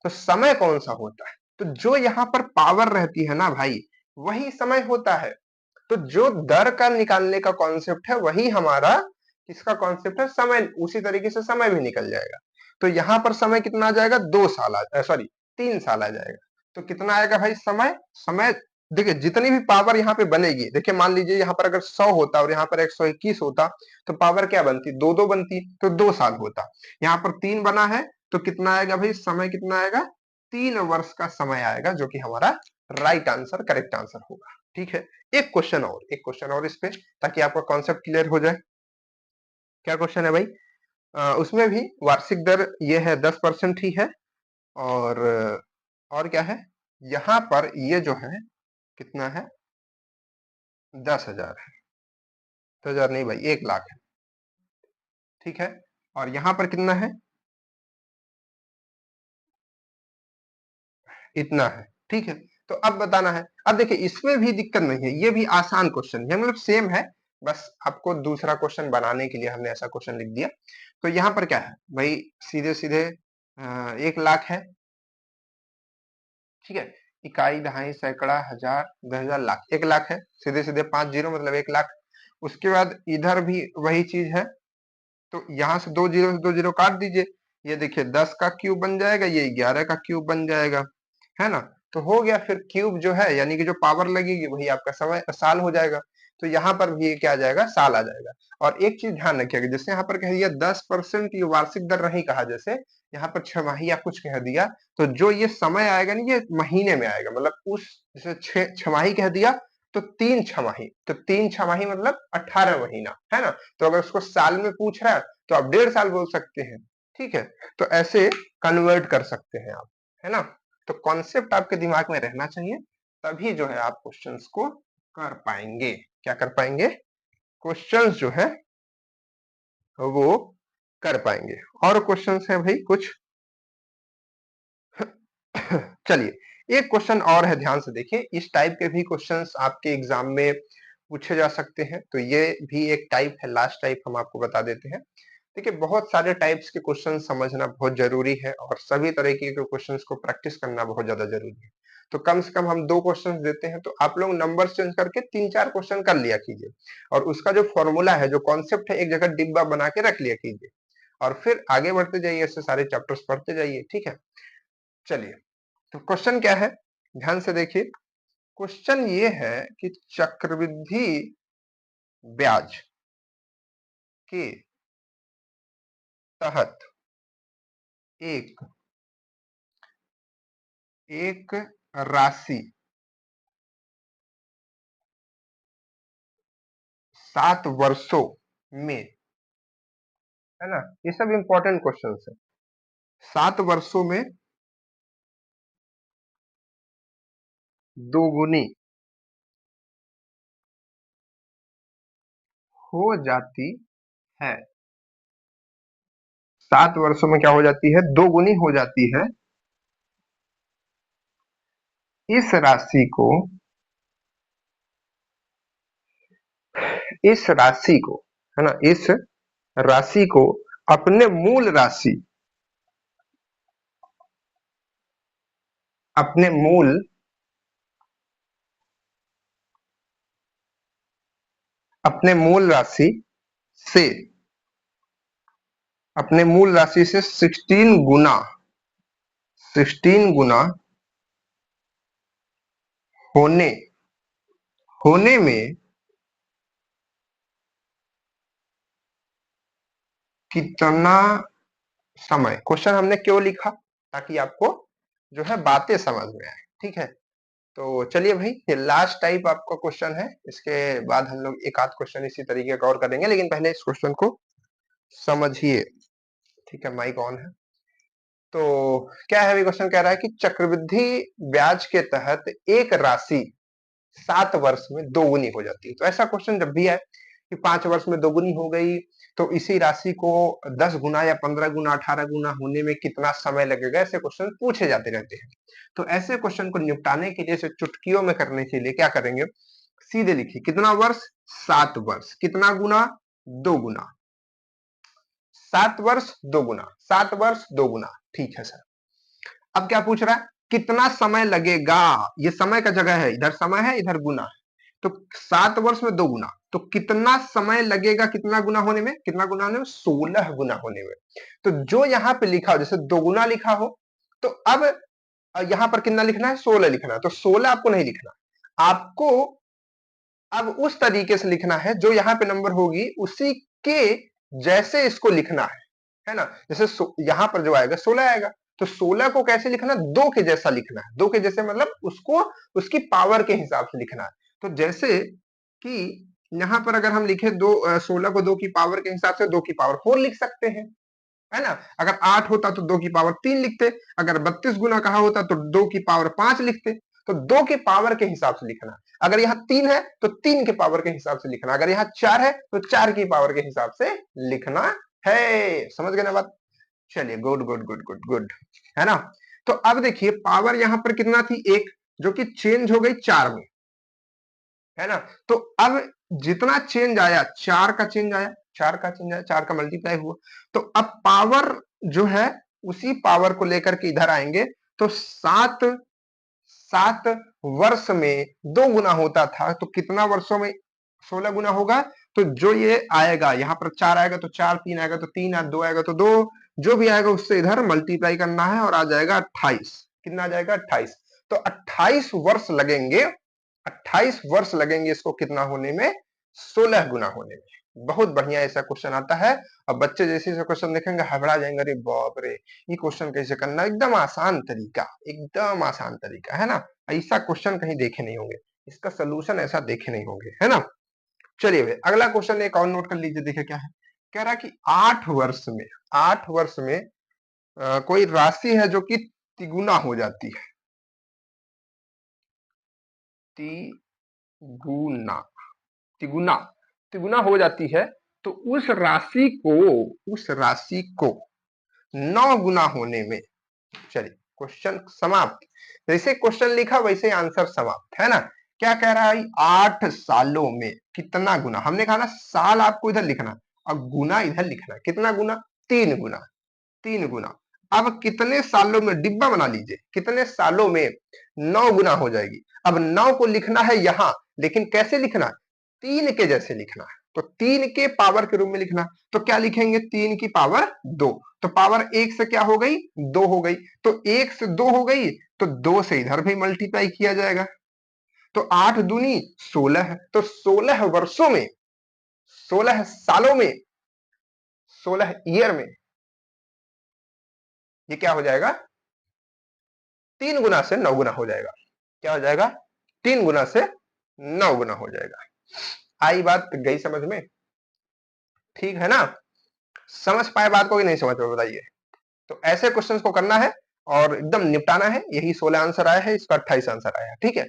तो समय कौन सा होता है? तो जो यहाँ पर पावर रहती है ना भाई, वही समय होता है। तो जो दर का निकालने का कॉन्सेप्ट है वही हमारा किसका कॉन्सेप्ट है? समय। उसी तरीके से समय भी निकल जाएगा। तो यहाँ पर समय कितना आ जाएगा? 2 साल सॉरी 3 साल आ जाएगा। तो कितना आएगा भाई समय? समय देखिए जितनी भी पावर यहाँ पे बनेगी, देखिए मान लीजिए यहाँ पर अगर 100 होता और यहाँ पर 121 होता तो पावर क्या बनती? 2 बनती, तो 2 साल होता। यहाँ पर 3 बना है तो कितना आएगा भाई? समय कितना आएगा? 3 वर्ष का समय आएगा, जो कि हमारा राइट आंसर, करेक्ट आंसर होगा। ठीक है। एक क्वेश्चन और इस पे, ताकि आपका कॉन्सेप्ट क्लियर हो जाए। क्या क्वेश्चन है भाई? उसमें भी वार्षिक दर ये है 10% ही है। और क्या है? यहाँ पर ये जो है कितना है? 10,000 है। 10,000 नहीं भाई, 1,00,000 है। ठीक है। और यहाँ पर कितना है? इतना है। ठीक है। तो अब बताना है। अब देखिए इसमें भी दिक्कत नहीं है, ये भी आसान क्वेश्चन है, मतलब सेम है। बस आपको दूसरा क्वेश्चन बनाने के लिए हमने ऐसा क्वेश्चन लिख दिया। तो यहाँ पर क्या है भाई? सीधे सीधे 1,00,000 है। ठीक है। इकाई, दहाई, सैकड़ा, हजार, 10,000, लाख, 1,00,000 है। सीधे सीधे 5 जीरो मतलब 1,00,000। उसके बाद इधर भी वही चीज है। तो यहाँ से 2 जीरो काट दीजिए। ये देखिए 10 का क्यूब बन जाएगा, ये 11 का क्यूब बन जाएगा, है ना। तो हो गया। फिर क्यूब जो है यानी कि जो पावर लगेगी वही आपका समय साल हो जाएगा। तो यहाँ पर भी क्या आ जाएगा? साल आ जाएगा। और एक चीज ध्यान रखिएगा, जैसे यहाँ पर कह दिया 10%, ये वार्षिक दर नहीं कहा, जैसे यहाँ पर छमाही या कुछ कह दिया, तो जो ये समय आएगा ना, ये महीने में आएगा। मतलब उस जैसे छमाही कह दिया तो 3 छमाही, तो 3 छमाही मतलब 18 महीना, है ना। तो अगर उसको साल में पूछ रहा है तो आप 1.5 साल बोल सकते हैं। ठीक है। तो ऐसे कन्वर्ट कर सकते हैं आप, है ना। तो कॉन्सेप्ट आपके दिमाग में रहना चाहिए, तभी जो है आप क्वेश्चंस को कर पाएंगे। क्या कर पाएंगे? क्वेश्चंस जो है वो कर पाएंगे। और क्वेश्चंस है भाई कुछ? चलिए एक क्वेश्चन और है, ध्यान से देखिए। इस टाइप के भी क्वेश्चंस आपके एग्जाम में पूछे जा सकते हैं। तो ये भी एक टाइप है, लास्ट टाइप हम आपको बता देते हैं। देखिए बहुत सारे टाइप्स के क्वेश्चन समझना बहुत जरूरी है और सभी तरीके के क्वेश्चंस को प्रैक्टिस करना बहुत ज्यादा जरूरी है। तो कम से कम हम 2 क्वेश्चंस देते हैं, तो आप लोग नंबर चेंज करके 3-4 क्वेश्चन कर लिया कीजिए। और उसका जो फॉर्मूला है, जो कॉन्सेप्ट है, एक जगह डिब्बा बना के रख लिया कीजिए। और फिर आगे बढ़ते जाइए, ऐसे सारे चैप्टर्स पढ़ते जाइए। ठीक है। चलिए, तो क्वेश्चन क्या है? ध्यान से देखिए। क्वेश्चन ये है कि चक्रवृद्धि ब्याज के तहत एक एक राशि 7 वर्षों में, है ना, ये सब इंपॉर्टेंट क्वेश्चन है। 7 वर्षों में दोगुनी हो जाती है। 7 वर्षों में क्या हो जाती है? दोगुनी हो जाती है। इस राशि को, इस राशि को, है ना, इस राशि को अपने मूल राशि, अपने मूल, अपने मूल राशि से, अपने मूल राशि से 16 गुना, 16 गुना होने, होने में कितना समय? क्वेश्चन हमने क्यों लिखा? ताकि आपको जो है बातें समझ में आए। ठीक है, तो चलिए भाई, ये लास्ट टाइप आपका क्वेश्चन है, इसके बाद हम लोग एक आध क्वेश्चन इसी तरीके का और करेंगे, लेकिन पहले इस क्वेश्चन को समझिए। ठीक है, माइक ऑन है। तो क्या है, क्वेश्चन कह रहा है कि चक्रवृद्धि ब्याज के तहत एक राशि 7 वर्ष में दोगुनी हो जाती है। तो ऐसा क्वेश्चन जब भी है कि 5 वर्ष में दोगुनी हो गई, तो इसी राशि को 10 गुना या 15 गुना 18 गुना होने में कितना समय लगेगा, ऐसे क्वेश्चन पूछे जाते रहते हैं। तो ऐसे क्वेश्चन को निपटाने के लिए, चुटकियों में करने के लिए क्या करेंगे, सीधे लिखिए कितना वर्ष, 7 वर्ष, कितना गुना, 2 गुना, 7 वर्ष 2 गुना, 7 वर्ष 2 गुना। ठीक है सर, अब क्या पूछ रहा है, कितना समय लगेगा, ये समय का जगह है, इधर समय है इधर गुना है, तो 7 वर्ष में 2 गुना, तो कितना समय लगेगा, कितना गुना होने में, कितना गुना होने में, 16 गुना होने में। तो जो यहाँ पे लिखा हो, जैसे 2 गुना लिखा हो, तो अब यहाँ पर कितना लिखना है, 16 लिखना है। तो 16 आपको नहीं लिखना, आपको अब उस तरीके से लिखना है जो यहाँ पे नंबर होगी उसी के जैसे इसको लिखना है ना। जैसे यहाँ पर जो आएगा 16 आएगा, तो 16 को कैसे लिखना, 2 के जैसा लिखना है। 2 के जैसे मतलब उसको उसकी पावर के हिसाब से लिखना है। तो जैसे कि यहाँ पर अगर हम लिखे 16 को 2 की पावर के हिसाब से 2 की पावर 4 लिख सकते हैं, है ना। अगर 8 होता तो 2 की पावर 3 लिखते, अगर 32 गुना कहा होता तो 2 की पावर 5 लिखते। तो 2 के पावर के हिसाब से लिखना, अगर यहाँ 3 है तो 3 के पावर के हिसाब से लिखना, अगर यहाँ 4 है तो 4 की पावर के हिसाब से लिखना है। समझ गए ना बात। चलिए, good good good good good, है ना। तो अब देखिए पावर यहाँ पर कितना थी, 1, जो कि चेंज हो गई 4 में, है ना। तो अब जितना चेंज आया, 4 का चेंज आया, 4 का चेंज आया, 4 का मल्टीप्लाई हुआ, तो अब पावर जो है उसी पावर को लेकर के इधर आएंगे। तो 7 वर्ष में 2 गुना होता था, तो कितना वर्षों में 16 गुना होगा। तो जो ये आएगा, यहाँ पर 4 आएगा तो 4, 3 आएगा तो 3, 2 आएगा तो 2, जो भी आएगा उससे इधर मल्टीप्लाई करना है और आ जाएगा 28। कितना आ जाएगा, 28। तो 28 वर्ष लगेंगे, 28 वर्ष लगेंगे इसको कितना होने में, 16 गुना होने में। बहुत बढ़िया ऐसा क्वेश्चन आता है। अब बच्चे जैसे क्वेश्चन देखेंगे हबड़ा जाएंगे, अरे बाप रे ये क्वेश्चन कैसे करना, एकदम आसान तरीका, एकदम आसान तरीका, है ना। ऐसा क्वेश्चन कहीं देखे नहीं होंगे, इसका सोल्यूशन ऐसा देखे नहीं होंगे, है ना। चलिए भाई, अगला क्वेश्चन एक और नोट कर लीजिए, देखिए क्या है। कह रहा है कि 8 वर्ष में कोई राशि है जो कि तिगुना हो जाती है, तिगुना, तिगुना, तिगुना हो जाती है। तो उस राशि को 9 गुना होने में, चलिए क्वेश्चन समाप्त। जैसे क्वेश्चन लिखा वैसे आंसर समाप्त, है ना। क्या कह रहा है, 8 सालों में कितना गुना, हमने कहा ना साल आपको इधर लिखना और गुना इधर लिखना, कितना गुना, 3 गुना, 3 गुना। अब कितने सालों में, डिब्बा बना लीजिए, कितने सालों में 9 गुना हो जाएगी। अब 9 को लिखना है यहां, लेकिन कैसे लिखना, 3 के जैसे लिखना है। तो 3 के पावर के रूप में लिखना, तो क्या लिखेंगे, 3 की पावर 2, तो पावर 1 से क्या हो गई, 2 हो गई। तो 1 से 2 हो गई, तो 2 से इधर भी मल्टीप्लाई किया जाएगा। तो 8 दूनी 16 है, तो 16 वर्षों में, 16 सालों में, 16 ईयर में ये क्या हो जाएगा, 3 गुना से 9 गुना हो जाएगा। क्या हो जाएगा, 3 गुना से 9 गुना हो जाएगा। आई बात गई समझ में, ठीक है ना। समझ पाए बात को कि नहीं समझ पाए बताइए। तो ऐसे क्वेश्चंस को करना है और एकदम निपटाना है। यही 16 आंसर आया है, इसका 28 आंसर आया है, ठीक है।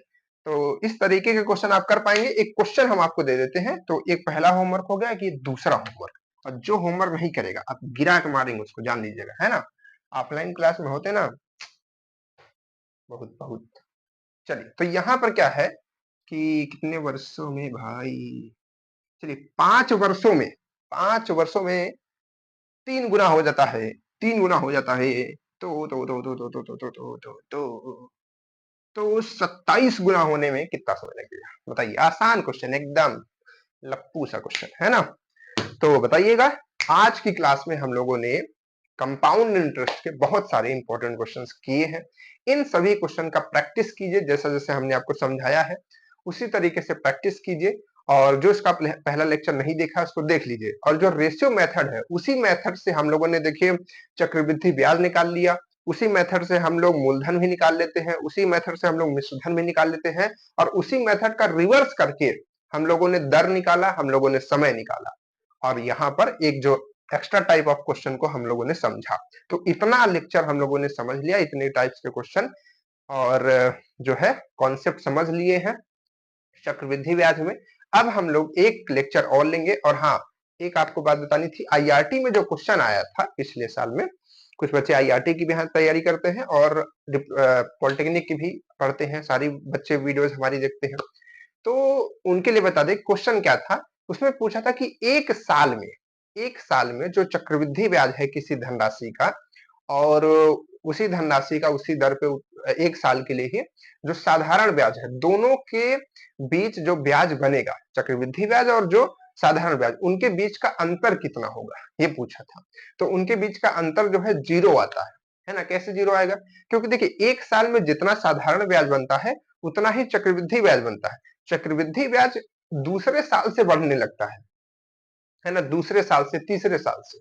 तो इस तरीके के क्वेश्चन आप कर पाएंगे। एक क्वेश्चन हम आपको दे देते हैं, तो एक पहला होमवर्क हो गया कि दूसरा होमवर्क, और जो होमवर्क नहीं करेगा आप गिरा के मारेंगे उसको, जान लीजिएगा, है ना। ऑफलाइन क्लास में होते ना, बहुत बहुत। चलिए, तो यहाँ पर क्या है कि कितने वर्षों में भाई, चलिए 5 वर्षों में, 5 वर्षों में 3 गुना हो जाता है, 3 गुना हो जाता है। तो 27 गुना होने में कितना समय लगेगा, बताइए। आसान क्वेश्चन, एकदम लप्पू सा क्वेश्चन, है ना। तो बताइएगा। आज की क्लास में हम लोगों ने कंपाउंड इंटरेस्ट के बहुत सारे इंपॉर्टेंट क्वेश्चंस किए हैं। इन सभी क्वेश्चन का प्रैक्टिस कीजिए, जैसा जैसे हमने आपको समझाया है उसी तरीके से प्रैक्टिस कीजिए। और जो इसका पहला लेक्चर नहीं देखा उसको देख लीजिए। और जो रेशियो मेथड है उसी मेथड से हम लोगों ने देखिए चक्रवृद्धि ब्याज निकाल लिया, उसी मेथड से हम लोग मूलधन भी निकाल लेते हैं, उसी मेथड से हम लोग मिश्रधन भी निकाल लेते हैं, और उसी मेथड का रिवर्स करके हम लोगों ने दर निकाला, हम लोगों ने समय निकाला, और यहाँ पर एक जो एक्स्ट्रा टाइप ऑफ क्वेश्चन को हम लोगों ने समझा। तो इतना लेक्चर हम लोगों ने समझ लिया, इतने टाइप्स के क्वेश्चन और जो है कॉन्सेप्ट समझ लिए हैं चक्रवृद्धि ब्याज में। अब हम लोग एक लेक्चर और लेंगे। और हाँ, एक आपको बात बतानी थी, आईआरटी में जो क्वेश्चन आया था पिछले साल में, कुछ बच्चे आईआरटी की भी यहाँ तैयारी करते हैं और पॉलिटेक्निक की भी पढ़ते हैं, सारी बच्चे वीडियोस हमारी देखते हैं, तो उनके लिए बता दें क्वेश्चन क्या था। उसमें पूछा था कि एक साल में जो चक्रवृद्धि ब्याज है किसी धनराशि का, और उसी धनराशि का उसी दर पे एक साल के लिए ही जो साधारण ब्याज है, दोनों के बीच जो ब्याज बनेगा, चक्रवृद्धि ब्याज और जो साधारण ब्याज, उनके बीच का अंतर कितना होगा, ये पूछा था। तो उनके बीच का अंतर जो है 0 आता है ना। कैसे 0 आएगा? क्योंकि देखिए एक साल में जितना साधारण ब्याज बनता है उतना ही चक्रवृद्धि ब्याज बनता है। चक्रवृद्धि ब्याज दूसरे साल से बढ़ने लगता है ना, दूसरे साल से, तीसरे साल से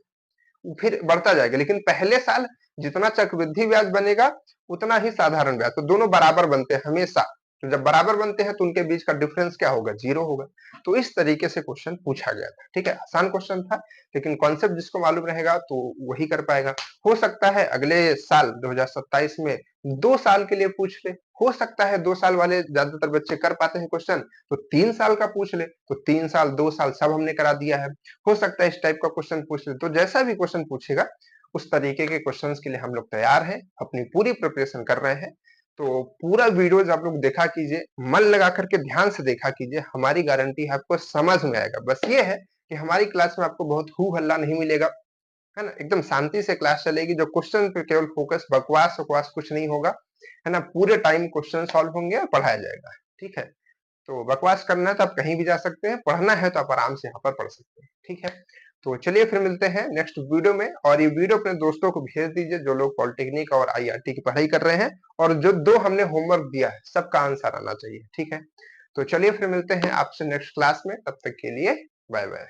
फिर बढ़ता जाएगा, लेकिन पहले साल जितना चक्रवृद्धि ब्याज बनेगा उतना ही साधारण ब्याज, तो दोनों बराबर बनते हैं हमेशा। तो जब बराबर बनते हैं तो उनके बीच का डिफरेंस क्या होगा? 0 होगा। तो इस तरीके से क्वेश्चन पूछा गया था। ठीक है, आसान क्वेश्चन था, लेकिन कॉन्सेप्ट जिसको मालूम रहेगा तो वही कर पाएगा। हो सकता है अगले साल 2027 में 2 साल के लिए पूछ ले, हो सकता है 2 साल वाले ज्यादातर बच्चे कर पाते हैं क्वेश्चन, तो 3 साल का पूछ ले, तो 3 साल 2 साल सब हमने करा दिया है। हो सकता है इस टाइप का क्वेश्चन पूछ ले, तो जैसा भी क्वेश्चन पूछेगा उस तरीके के क्वेश्चंस के लिए हम लोग तैयार हैं, अपनी पूरी प्रिपरेशन कर रहे हैं। तो पूरा वीडियोज आप लोग देखा कीजिए, मन लगा करके ध्यान से देखा कीजिए, हमारी गारंटी है आपको समझ में आएगा। बस ये है कि हमारी क्लास में आपको बहुत हू हल्ला नहीं मिलेगा, है ना, एकदम शांति से क्लास चलेगी, जो क्वेश्चन पे केवल फोकस, बकवास बकवास कुछ नहीं होगा, है ना, पूरे टाइम क्वेश्चन सॉल्व होंगे और पढ़ाया जाएगा। ठीक है, तो बकवास करना है तो आप कहीं भी जा सकते हैं, पढ़ना है तो आप आराम से यहाँ पर पढ़ सकते हैं। ठीक है, तो चलिए फिर मिलते हैं नेक्स्ट वीडियो में, और ये वीडियो अपने दोस्तों को भेज दीजिए जो लोग पॉलिटेक्निक और आईआरटी की पढ़ाई कर रहे हैं, और जो 2 हमने होमवर्क दिया है सबका आंसर आना चाहिए। ठीक है, तो चलिए फिर मिलते हैं आपसे नेक्स्ट क्लास में, तब तक के लिए बाय बाय।